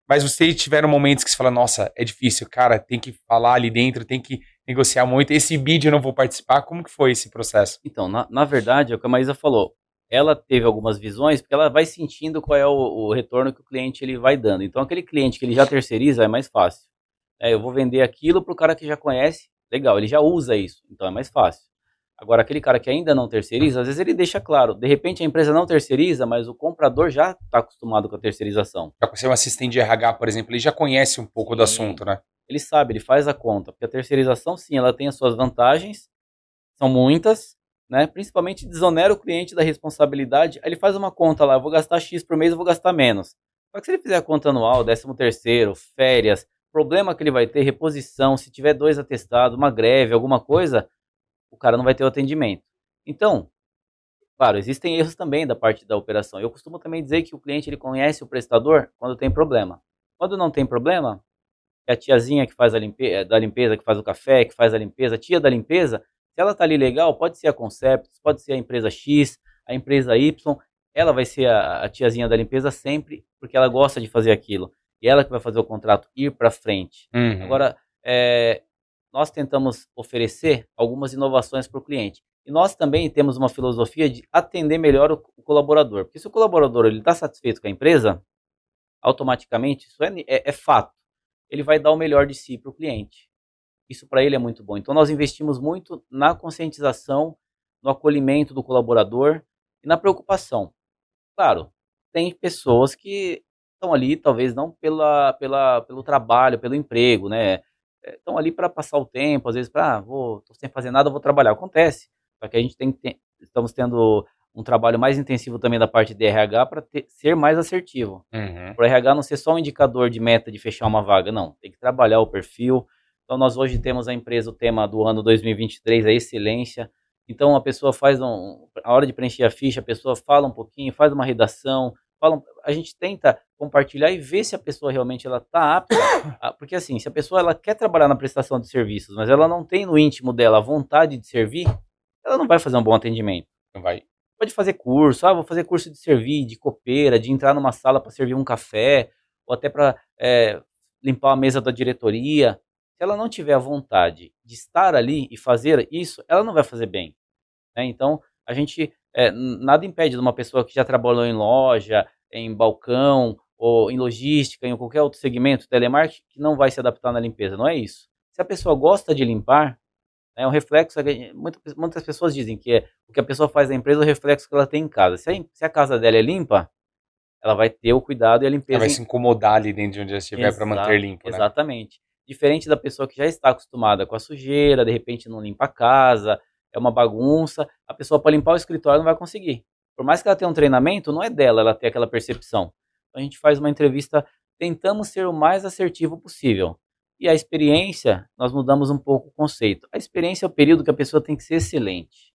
Mas vocês tiveram momentos que você fala, nossa, é difícil, cara, tem que falar ali dentro, tem que negociar muito. Esse bid eu não vou participar. Como que foi esse processo? Então, na verdade, é o que a Maísa falou. Ela teve algumas visões, porque ela vai sentindo qual é o retorno que o cliente ele vai dando. Então, aquele cliente que ele já terceiriza é mais fácil. Eu vou vender aquilo para o cara que já conhece, legal, ele já usa isso, então é mais fácil. Agora, aquele cara que ainda não terceiriza, às vezes ele deixa claro, de repente a empresa não terceiriza, mas o comprador já está acostumado com a terceirização. Já ser um assistente de RH, por exemplo, ele já conhece um pouco do assunto, né? Ele sabe, ele faz a conta, porque a terceirização, sim, ela tem as suas vantagens, são muitas, né? Principalmente desonera o cliente da responsabilidade, aí ele faz uma conta lá, eu vou gastar X por mês, eu vou gastar menos. Só que se ele fizer a conta anual, 13º, férias, problema que ele vai ter, reposição, se tiver 2 atestados, uma greve, alguma coisa, o cara não vai ter o atendimento. Então, claro, existem erros também da parte da operação. Eu costumo também dizer que o cliente ele conhece o prestador quando tem problema. Quando não tem problema, é a tiazinha que faz da limpeza, que faz o café, que faz a limpeza, a tia da limpeza, se ela tá ali legal, pode ser a Concepts, pode ser a empresa X, a empresa Y, ela vai ser a tiazinha da limpeza sempre, porque ela gosta de fazer aquilo. E ela que vai fazer o contrato ir para frente. Agora, nós tentamos oferecer algumas inovações para o cliente. E nós também temos uma filosofia de atender melhor o colaborador. Porque se o colaborador está satisfeito com a empresa, automaticamente, isso é fato, ele vai dar o melhor de si para o cliente. Isso para ele é muito bom. Então nós investimos muito na conscientização, no acolhimento do colaborador e na preocupação. Claro, tem pessoas que estão ali, talvez não pelo trabalho, pelo emprego, né? Estão ali para passar o tempo, às vezes estou sem fazer nada, vou trabalhar. Acontece. Só que a gente estamos tendo um trabalho mais intensivo também da parte de RH para ser mais assertivo. Para o RH não ser só um indicador de meta de fechar uma vaga, não. Tem que trabalhar o perfil. Então nós hoje temos a empresa, o tema do ano 2023, a excelência. Então a pessoa faz a hora de preencher a ficha, a pessoa fala um pouquinho, faz uma redação, falam, a gente tenta compartilhar e ver se a pessoa realmente ela está apta, porque assim, se a pessoa ela quer trabalhar na prestação de serviços, mas ela não tem no íntimo dela a vontade de servir, ela não vai fazer um bom atendimento. Não vai. Pode fazer curso, vou fazer curso de servir, de copeira, de entrar numa sala para servir um café, ou até para limpar a mesa da diretoria. Se ela não tiver a vontade de estar ali e fazer isso, ela não vai fazer bem. Né? Então, a gente, nada impede de uma pessoa que já trabalhou em loja, em balcão, ou em logística, em qualquer outro segmento, telemarketing, que não vai se adaptar na limpeza, não é isso. Se a pessoa gosta de limpar, é um reflexo, muitas pessoas dizem que o que a pessoa faz na empresa é o reflexo que ela tem em casa. Se a casa dela é limpa, ela vai ter o cuidado e a limpeza. Ela vai se incomodar ali dentro de onde ela estiver para manter limpo, né? Exatamente. Diferente da pessoa que já está acostumada com a sujeira, de repente não limpa a casa, é uma bagunça, a pessoa para limpar o escritório não vai conseguir. Por mais que ela tenha um treinamento, não é dela, ela tem aquela percepção. Então a gente faz uma entrevista, tentamos ser o mais assertivo possível. E a experiência, nós mudamos um pouco o conceito. A experiência é o período que a pessoa tem que ser excelente.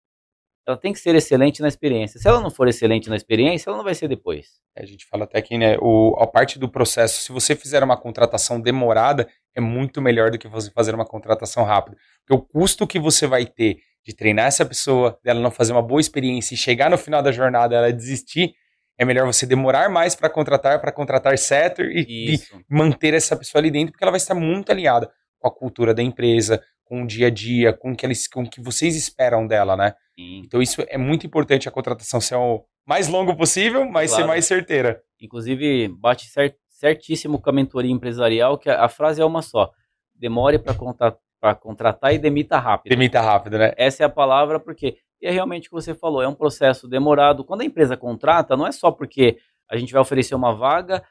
Ela tem que ser excelente na experiência. Se ela não for excelente na experiência, ela não vai ser depois. A gente fala até que, né, a parte do processo, se você fizer uma contratação demorada, é muito melhor do que você fazer uma contratação rápida. Porque o custo que você vai ter de treinar essa pessoa, dela não fazer uma boa experiência e chegar no final da jornada ela desistir, é melhor você demorar mais para contratar certo e manter essa pessoa ali dentro, porque ela vai estar muito alinhada com a cultura da empresa, com o dia a dia, com o que vocês esperam dela, né? Sim. Então isso é muito importante, a contratação ser o mais longo possível, mas ser mais certeira. Inclusive, bate certíssimo com a mentoria empresarial, que a frase é uma só: demore para contratar e demita rápido. Demita rápido, né? Essa é a palavra, porque é realmente o que você falou, é um processo demorado. Quando a empresa contrata, não é só porque a gente vai oferecer uma vaga,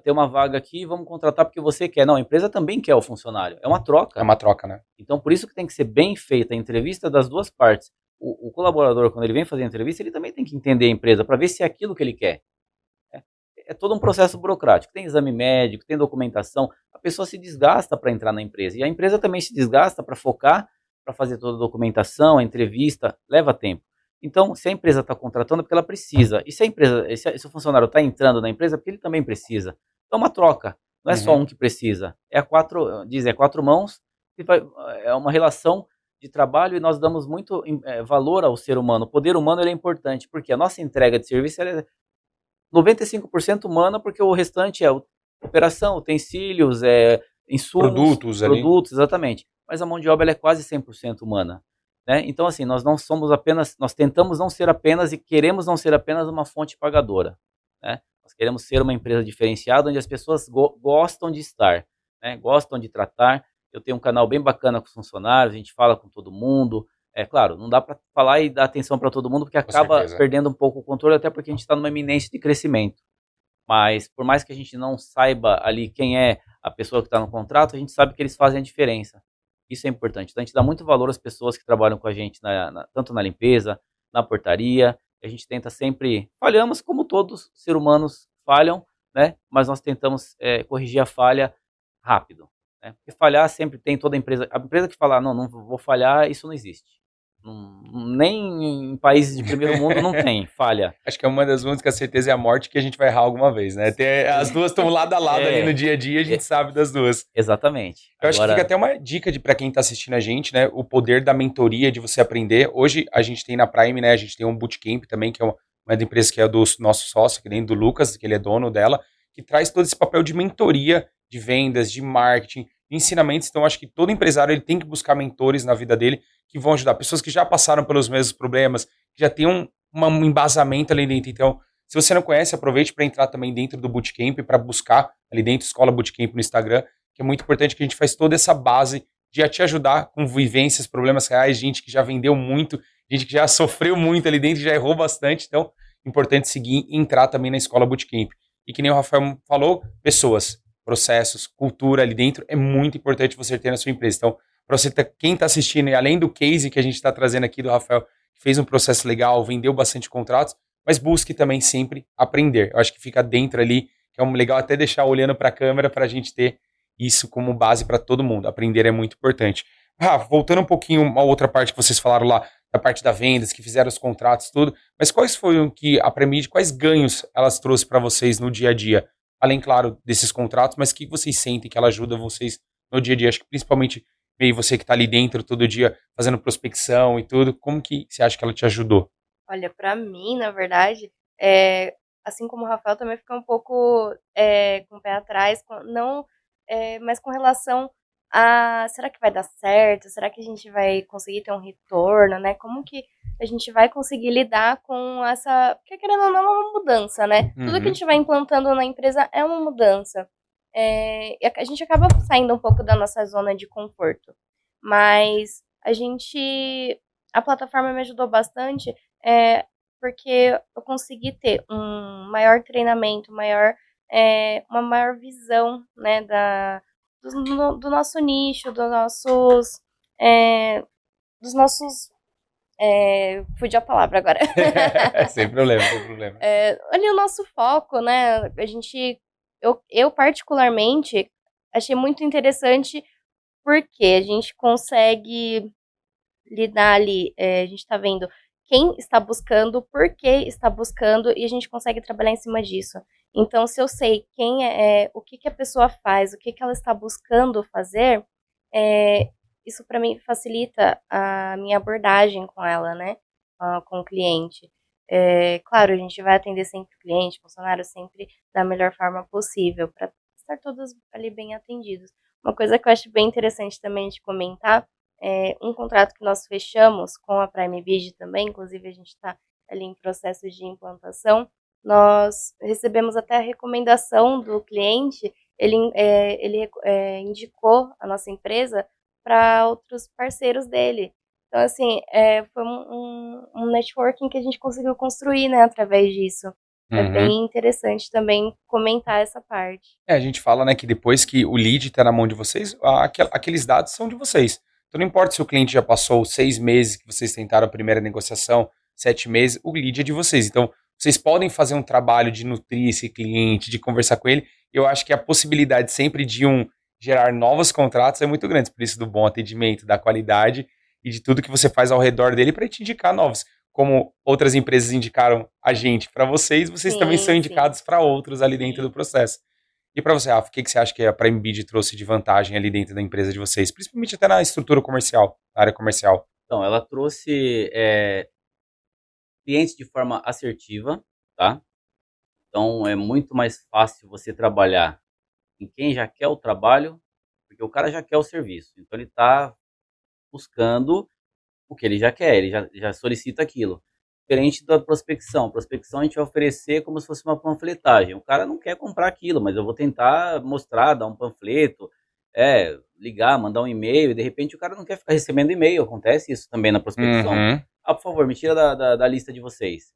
tem uma vaga aqui, vamos contratar porque você quer. Não, a empresa também quer o funcionário. É uma troca. É uma troca, né? Então, por isso que tem que ser bem feita a entrevista das duas partes. O colaborador, quando ele vem fazer a entrevista, ele também tem que entender a empresa para ver se é aquilo que ele quer. É todo um processo burocrático. Tem exame médico, tem documentação. A pessoa se desgasta para entrar na empresa. E a empresa também se desgasta para focar, para fazer toda a documentação, a entrevista, leva tempo. Então, se a empresa está contratando, é porque ela precisa. E se o funcionário está entrando na empresa, é porque ele também precisa. Então, é uma troca. Não é só um que precisa. É quatro mãos. É uma relação de trabalho e nós damos muito valor ao ser humano. O poder humano ele é importante, porque a nossa entrega de serviço é 95% humana, porque o restante é operação, utensílios, insumos, produtos, exatamente. Mas a mão de obra ela é quase 100% humana. Né? Então, assim, nós não somos apenas, nós tentamos não ser apenas e queremos não ser apenas uma fonte pagadora. Né? Nós queremos ser uma empresa diferenciada, onde as pessoas gostam de estar, né? Gostam de tratar. Eu tenho um canal bem bacana com os funcionários, a gente fala com todo mundo. É claro, não dá para falar e dar atenção para todo mundo, porque acaba perdendo um pouco o controle, até porque a gente está numa iminência de crescimento. Mas, por mais que a gente não saiba ali quem é a pessoa que está no contrato, a gente sabe que eles fazem a diferença. Isso é importante. Então, a gente dá muito valor às pessoas que trabalham com a gente, tanto na limpeza, na portaria. A gente tenta sempre... Falhamos como todos os seres humanos falham, né? Mas nós tentamos corrigir a falha rápido. Né? Porque falhar sempre tem toda a empresa. A empresa que fala, não vou falhar, isso não existe. Nem em países de primeiro mundo não tem falha. Acho que é uma das únicas certezas é a morte que a gente vai errar alguma vez, né? As duas estão lado a lado ali no dia a dia, a gente sabe das duas. Exatamente. Eu acho que fica até uma dica para quem está assistindo a gente, né? O poder da mentoria, de você aprender. Hoje a gente tem na Prime, né? A gente tem um bootcamp também, que é uma da empresa que é do nosso sócio, que nem do Lucas, que ele é dono dela, que traz todo esse papel de mentoria, de vendas, de marketing, de ensinamentos. Então, acho que todo empresário ele tem que buscar mentores na vida dele que vão ajudar. Pessoas que já passaram pelos mesmos problemas, que já tem um embasamento ali dentro. Então, se você não conhece, aproveite para entrar também dentro do Bootcamp, para buscar ali dentro Escola Bootcamp no Instagram, que é muito importante que a gente faz toda essa base de te ajudar com vivências, problemas reais, gente que já vendeu muito, gente que já sofreu muito ali dentro, já errou bastante. Então, importante seguir e entrar também na Escola Bootcamp. E que nem o Rafael falou, pessoas, processos, cultura ali dentro, é muito importante você ter na sua empresa. Então, para você quem está assistindo, e além do case que a gente está trazendo aqui do Rafael, que fez um processo legal, vendeu bastante contratos, mas busque também sempre aprender. Eu acho que fica dentro ali, que é legal até deixar olhando para a câmera para a gente ter isso como base para todo mundo. Aprender é muito importante. Voltando um pouquinho a outra parte que vocês falaram lá, da parte da vendas, que fizeram os contratos, tudo. Mas quais foram que a Premid, quais ganhos elas trouxe para vocês no dia a dia? Além, claro, desses contratos, mas que vocês sentem que ela ajuda vocês no dia a dia? Acho que principalmente meio você que está ali dentro todo dia fazendo prospecção e tudo, como que você acha que ela te ajudou? Olha, pra mim, na verdade, assim como o Rafael, também fica um pouco com o pé atrás, não, mas com relação a será que vai dar certo? Será que a gente vai conseguir ter um retorno, né? Como que a gente vai conseguir lidar com essa. Porque querendo ou não, é uma mudança, né? Tudo que a Uhum. gente vai implantando na empresa é uma mudança. E a gente acaba saindo um pouco da nossa zona de conforto. Mas a gente. A plataforma me ajudou bastante é, porque eu consegui ter um maior treinamento, uma maior visão, né, do nosso nicho, é, dos nossos, fugiu a palavra agora. Sem problema, sem problema. Ali o nosso foco, né, eu particularmente achei muito interessante porque a gente consegue lidar ali, a gente está vendo quem está buscando, por que está buscando, e a gente consegue trabalhar em cima disso. Então, se eu sei o que, que a pessoa faz, o que, que ela está buscando fazer, é, isso para mim facilita a minha abordagem com ela, né? Com o cliente. Claro, a gente vai atender sempre o cliente, funcionário, sempre da melhor forma possível, para estar todos ali bem atendidos. Uma coisa que eu acho bem interessante também de comentar um contrato que nós fechamos com a Prime Video também, inclusive a gente está ali em processo de implantação, nós recebemos até a recomendação do cliente, ele indicou a nossa empresa para outros parceiros dele. Então, assim, foi um networking que a gente conseguiu construir, né, através disso. É Uhum. bem interessante também comentar essa parte. A gente fala, né, que depois que o lead está na mão de vocês, aqueles dados são de vocês. Então não importa se o cliente já passou 6 meses que vocês tentaram a primeira negociação, 7 meses, o lead é de vocês. Então vocês podem fazer um trabalho de nutrir esse cliente, de conversar com ele. Eu acho que a possibilidade sempre de gerar novos contratos é muito grande, por isso do bom atendimento, da qualidade e de tudo que você faz ao redor dele para te indicar novos. Como outras empresas indicaram a gente para vocês, vocês também são Sim, sim. indicados para outros ali dentro Sim. do processo. E para você, Rafa, o que você acha que a Prime Bid trouxe de vantagem ali dentro da empresa de vocês? Principalmente até na estrutura comercial, na área comercial. Então, ela trouxe clientes de forma assertiva, tá? Então, é muito mais fácil você trabalhar em quem já quer o trabalho, porque o cara já quer o serviço. Então, ele está buscando o que ele já quer, ele já solicita aquilo. Diferente da prospecção. Prospecção a gente vai oferecer como se fosse uma panfletagem. O cara não quer comprar aquilo, mas eu vou tentar mostrar, dar um panfleto, ligar, mandar um e-mail, e de repente o cara não quer ficar recebendo e-mail. Acontece isso também na prospecção. Uhum. Ah, por favor, me tira da lista de vocês.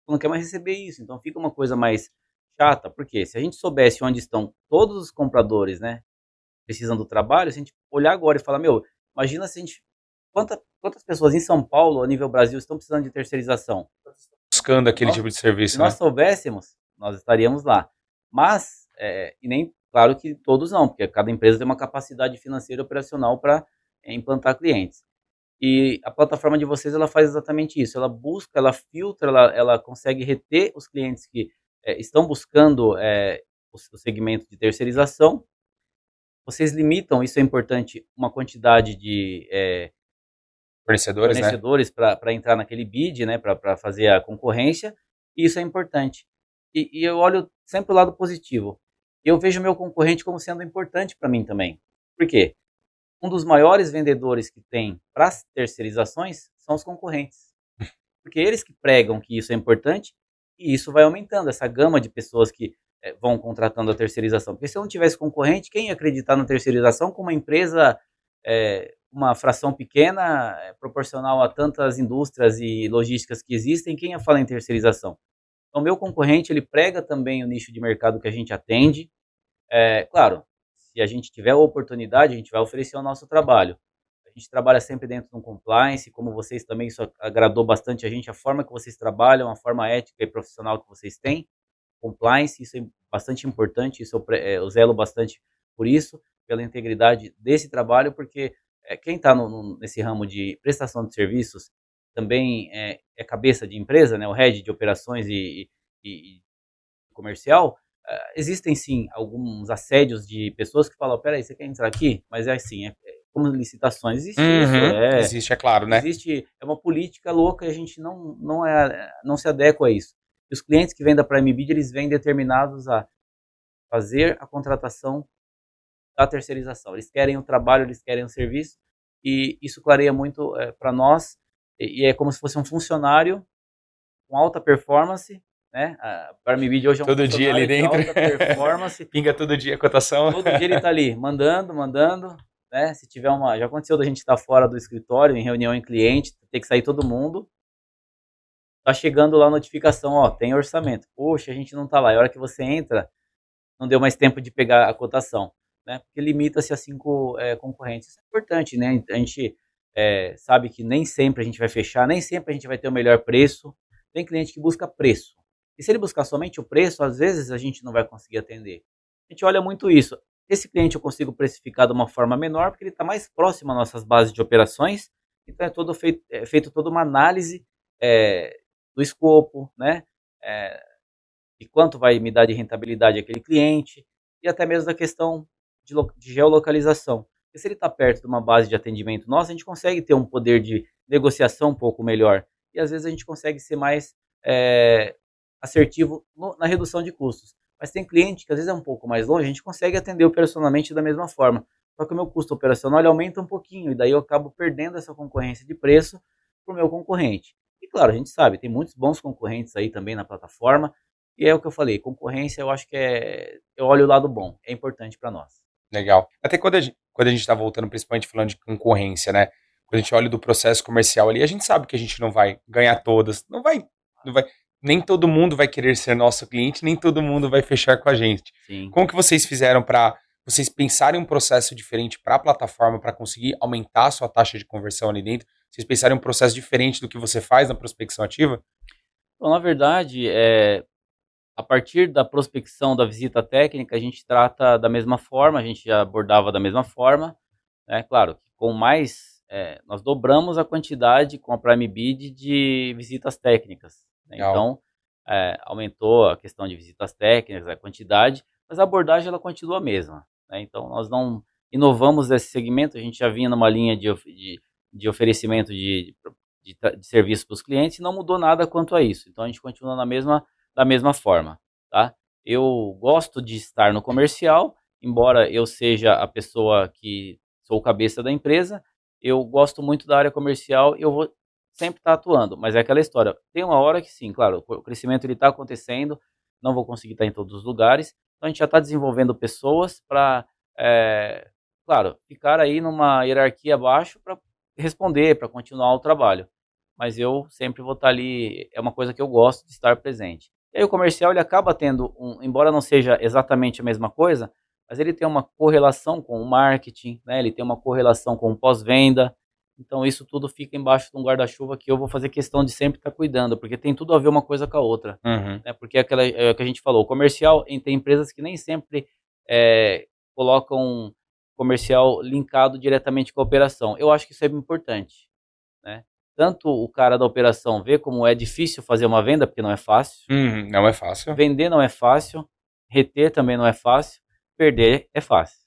Não quer mais receber isso, então fica uma coisa mais chata, porque se a gente soubesse onde estão todos os compradores, né, precisam do trabalho, se a gente olhar agora e falar, meu, imagina se a gente quantas pessoas em São Paulo, a nível Brasil, estão precisando de terceirização? Buscando aquele Nós, tipo de se serviço, nós né? soubéssemos, nós estaríamos lá. Mas, e nem, claro que todos não, porque cada empresa tem uma capacidade financeira e operacional para implantar clientes. E a plataforma de vocês, ela faz exatamente isso. Ela busca, ela filtra, ela consegue reter os clientes que estão buscando o segmento de terceirização. Vocês limitam, isso é importante, uma quantidade de Fornecedores, né? fornecedores para entrar naquele bid, né, para fazer a concorrência, e isso é importante. E eu olho sempre o lado positivo. Eu vejo o meu concorrente como sendo importante para mim também. Por quê? Um dos maiores vendedores que tem para as terceirizações são os concorrentes. Porque eles que pregam que isso é importante e isso vai aumentando essa gama de pessoas que vão contratando a terceirização. Porque se eu não tivesse concorrente, quem ia acreditar na terceirização com uma empresa, uma fração pequena, proporcional a tantas indústrias e logísticas que existem, quem ia falar em terceirização? Então, o meu concorrente, ele prega também o nicho de mercado que a gente atende. Claro, se a gente tiver a oportunidade, a gente vai oferecer o nosso trabalho. A gente trabalha sempre dentro de um compliance, como vocês também, isso agradou bastante a gente, a forma que vocês trabalham, a forma ética e profissional que vocês têm. Compliance, isso é bastante importante, isso eu zelo bastante por isso, pela integridade desse trabalho, porque quem está nesse ramo de prestação de serviços, também é cabeça de empresa, né, o head de operações e comercial, existem sim alguns assédios de pessoas que falam, peraí, você quer entrar aqui? Mas é assim, como licitações, existe isso, Existe, é claro, né? existe, é uma política louca e a gente não se adequa a isso. E os clientes que vêm da Prime Video, eles vêm determinados a fazer a contratação da terceirização. Eles querem o trabalho, eles querem o serviço, e isso clareia muito para nós, e é como se fosse um funcionário com alta performance, né? A Prime Video hoje é um Todo dia ali funcionário de dentro. alta performance. Pinga todo dia a cotação. Todo dia ele está ali, mandando, né? Se tiver já aconteceu da gente estar fora do escritório, em reunião em cliente, ter que sair todo mundo, tá chegando lá a notificação, ó, tem orçamento. Poxa, a gente não tá lá. E a hora que você entra, não deu mais tempo de pegar a cotação, né? Porque limita-se a 5 concorrentes. Isso é importante, né? A gente sabe que nem sempre a gente vai fechar, nem sempre a gente vai ter o melhor preço. Tem cliente que busca preço. E se ele buscar somente o preço, às vezes a gente não vai conseguir atender. A gente olha muito isso. Esse cliente eu consigo precificar de uma forma menor, porque ele está mais próximo às nossas bases de operações. Então feito toda uma análise do escopo, né? E quanto vai me dar de rentabilidade aquele cliente, e até mesmo da questão de geolocalização. Porque se ele está perto de uma base de atendimento nossa, a gente consegue ter um poder de negociação um pouco melhor. E às vezes a gente consegue ser mais assertivo na redução de custos. Mas tem cliente que às vezes é um pouco mais longe, a gente consegue atender operacionalmente da mesma forma. Só que o meu custo operacional ele aumenta um pouquinho, e daí eu acabo perdendo essa concorrência de preço para o meu concorrente. E claro, a gente sabe, tem muitos bons concorrentes aí também na plataforma, e é o que eu falei, concorrência eu acho que eu olho o lado bom, é importante para nós. Legal. Até quando a gente está voltando, principalmente falando de concorrência, né? Quando a gente olha do processo comercial ali, a gente sabe que a gente não vai ganhar todas, não vai, nem todo mundo vai querer ser nosso cliente, nem todo mundo vai fechar com a gente. Sim. Como que vocês fizeram para vocês pensarem um processo diferente para a plataforma, para conseguir aumentar a sua taxa de conversão ali dentro? Vocês pensarem um processo diferente do que você faz na prospecção ativa? Então, na verdade, a partir da prospecção da visita técnica, a gente trata da mesma forma, a gente já abordava da mesma forma, né? Claro, com mais, nós dobramos a quantidade com a Prime Bid de visitas técnicas, né? Então, aumentou a questão de visitas técnicas, a quantidade, mas a abordagem ela continua a mesma, né? Então, nós não inovamos esse segmento, a gente já vinha numa linha de oferecimento de serviço para os clientes e não mudou nada quanto a isso. Então, a gente continua da mesma forma, tá? Eu gosto de estar no comercial, embora eu seja a pessoa que sou o cabeça da empresa, eu gosto muito da área comercial e eu vou sempre estar atuando, mas é aquela história, tem uma hora que sim, claro, o crescimento ele está acontecendo, não vou conseguir estar em todos os lugares, então a gente já está desenvolvendo pessoas para, claro, ficar aí numa hierarquia abaixo para responder, para continuar o trabalho, mas eu sempre vou estar ali, é uma coisa que eu gosto de estar presente. E aí o comercial ele acaba tendo, embora não seja exatamente a mesma coisa, mas ele tem uma correlação com o marketing, né? Ele tem uma correlação com o pós-venda, então isso tudo fica embaixo de um guarda-chuva que eu vou fazer questão de sempre estar cuidando, porque tem tudo a ver uma coisa com a outra. Né? Porque é o que a gente falou, o comercial, tem empresas que nem sempre colocam comercial linkado diretamente com a operação. Eu acho que isso é importante, né? Tanto o cara da operação vê como é difícil fazer uma venda, porque não é fácil. Não é fácil. Vender não é fácil. Reter também não é fácil. Perder é fácil.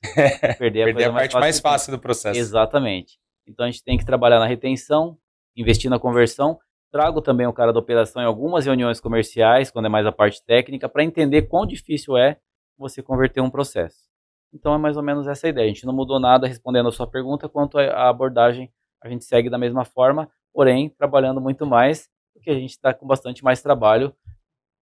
Perder é a parte mais fácil do processo. Exatamente. Então a gente tem que trabalhar na retenção, investir na conversão. Trago também o cara da operação em algumas reuniões comerciais, quando é mais a parte técnica, para entender quão difícil é você converter um processo. Então é mais ou menos essa a ideia. A gente não mudou nada respondendo a sua pergunta, quanto à abordagem a gente segue da mesma forma, porém trabalhando muito mais, porque a gente está com bastante mais trabalho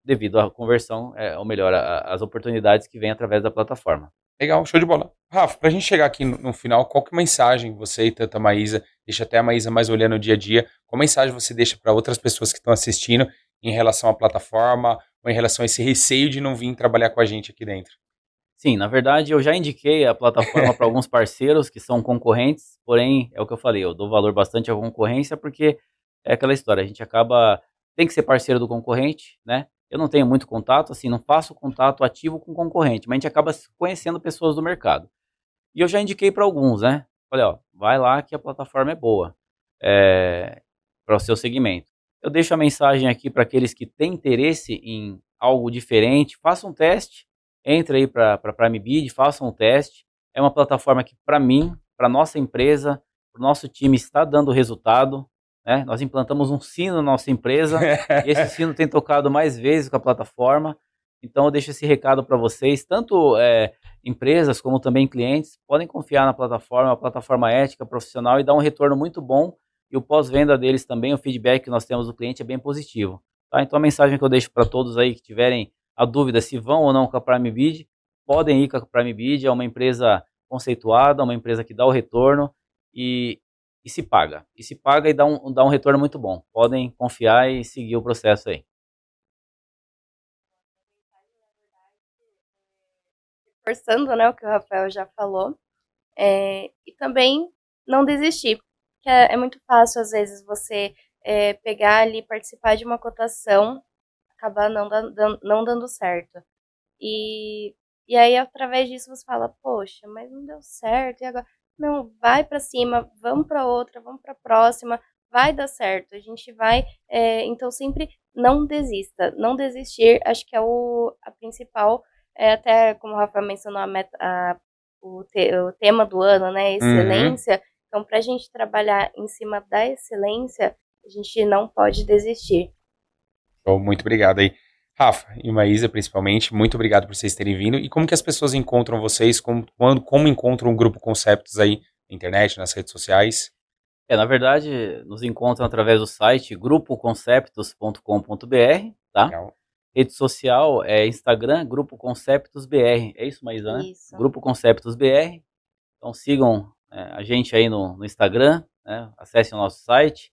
devido à conversão, ou melhor, às oportunidades que vêm através da plataforma. Legal, show de bola. Rafa, pra gente chegar aqui no final, qual que é a mensagem você e tanto a Maísa, deixa até a Maísa mais olhando o dia a dia, qual mensagem você deixa para outras pessoas que estão assistindo em relação à plataforma ou em relação a esse receio de não vir trabalhar com a gente aqui dentro? Sim, na verdade eu já indiquei a plataforma para alguns parceiros que são concorrentes, porém é o que eu falei, eu dou valor bastante à concorrência porque é aquela história, a gente tem que ser parceiro do concorrente, né? Eu não tenho muito contato, assim, não faço contato ativo com o concorrente, mas a gente acaba conhecendo pessoas do mercado. E eu já indiquei para alguns, né? Falei, ó, vai lá que a plataforma é boa. para o seu segmento. Eu deixo a mensagem aqui para aqueles que têm interesse em algo diferente, façam um teste, entre aí para a PrimeBid, façam um teste. É uma plataforma que, para mim, para nossa empresa, para o nosso time, está dando resultado. Né? Nós implantamos um sino na nossa empresa e esse sino tem tocado mais vezes com a plataforma. Então eu deixo esse recado para vocês, tanto empresas como também clientes, podem confiar na plataforma, uma plataforma ética, profissional e dá um retorno muito bom. E o pós-venda deles também, o feedback que nós temos do cliente é bem positivo. Tá? Então a mensagem que eu deixo para todos aí que tiverem a dúvida se vão ou não com a PrimeBid, podem ir com a PrimeBid, é uma empresa conceituada, uma empresa que dá o retorno e se paga. E se paga e dá um retorno muito bom. Podem confiar e seguir o processo aí. Reforçando, né, o que o Rafael já falou, e também não desistir, que é muito fácil, às vezes, você pegar ali, participar de uma cotação, acabar não dando certo. E aí, através disso, você fala, poxa, mas não deu certo, e agora? Não, vai para cima, vamos para outra, vamos para a próxima, vai dar certo, a gente vai, então sempre não desista, não desistir, acho que é a principal, até como o Rafael mencionou, o tema do ano, né, excelência, então para a gente trabalhar em cima da excelência, a gente não pode desistir. Então, muito obrigado aí. Rafa e Maísa, principalmente, muito obrigado por vocês terem vindo. E como que as pessoas encontram vocês? Como encontram o Grupo Conceptos aí na internet, nas redes sociais? Na verdade, nos encontram através do site grupoconceptos.com.br, tá? Legal. Rede social é Instagram, Grupo Conceptos BR. É isso, Maísa, né? Isso. Grupo Conceptos BR. Então sigam a gente aí no Instagram, né? Acessem o nosso site.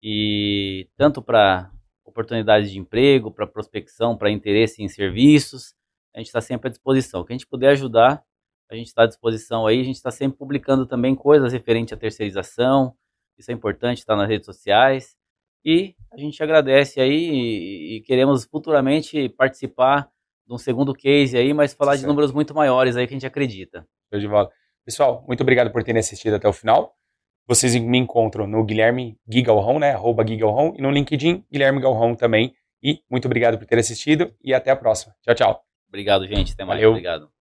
E tanto para oportunidades de emprego, para prospecção, para interesse em serviços, a gente está sempre à disposição. O que a gente puder ajudar, a gente está à disposição aí. A gente está sempre publicando também coisas referentes à terceirização. Isso é importante, está nas redes sociais. E a gente agradece aí e queremos futuramente participar de um segundo case aí, mas falar de números muito maiores aí que a gente acredita. Show de bola. Pessoal, muito obrigado por terem assistido até o final. Vocês me encontram no Guilherme Gui Galrão, né? @GuiGalrão, e no LinkedIn, Guilherme Galrão também. E muito obrigado por ter assistido e até a próxima. Tchau, tchau. Obrigado, gente. Até mais. Valeu. Obrigado.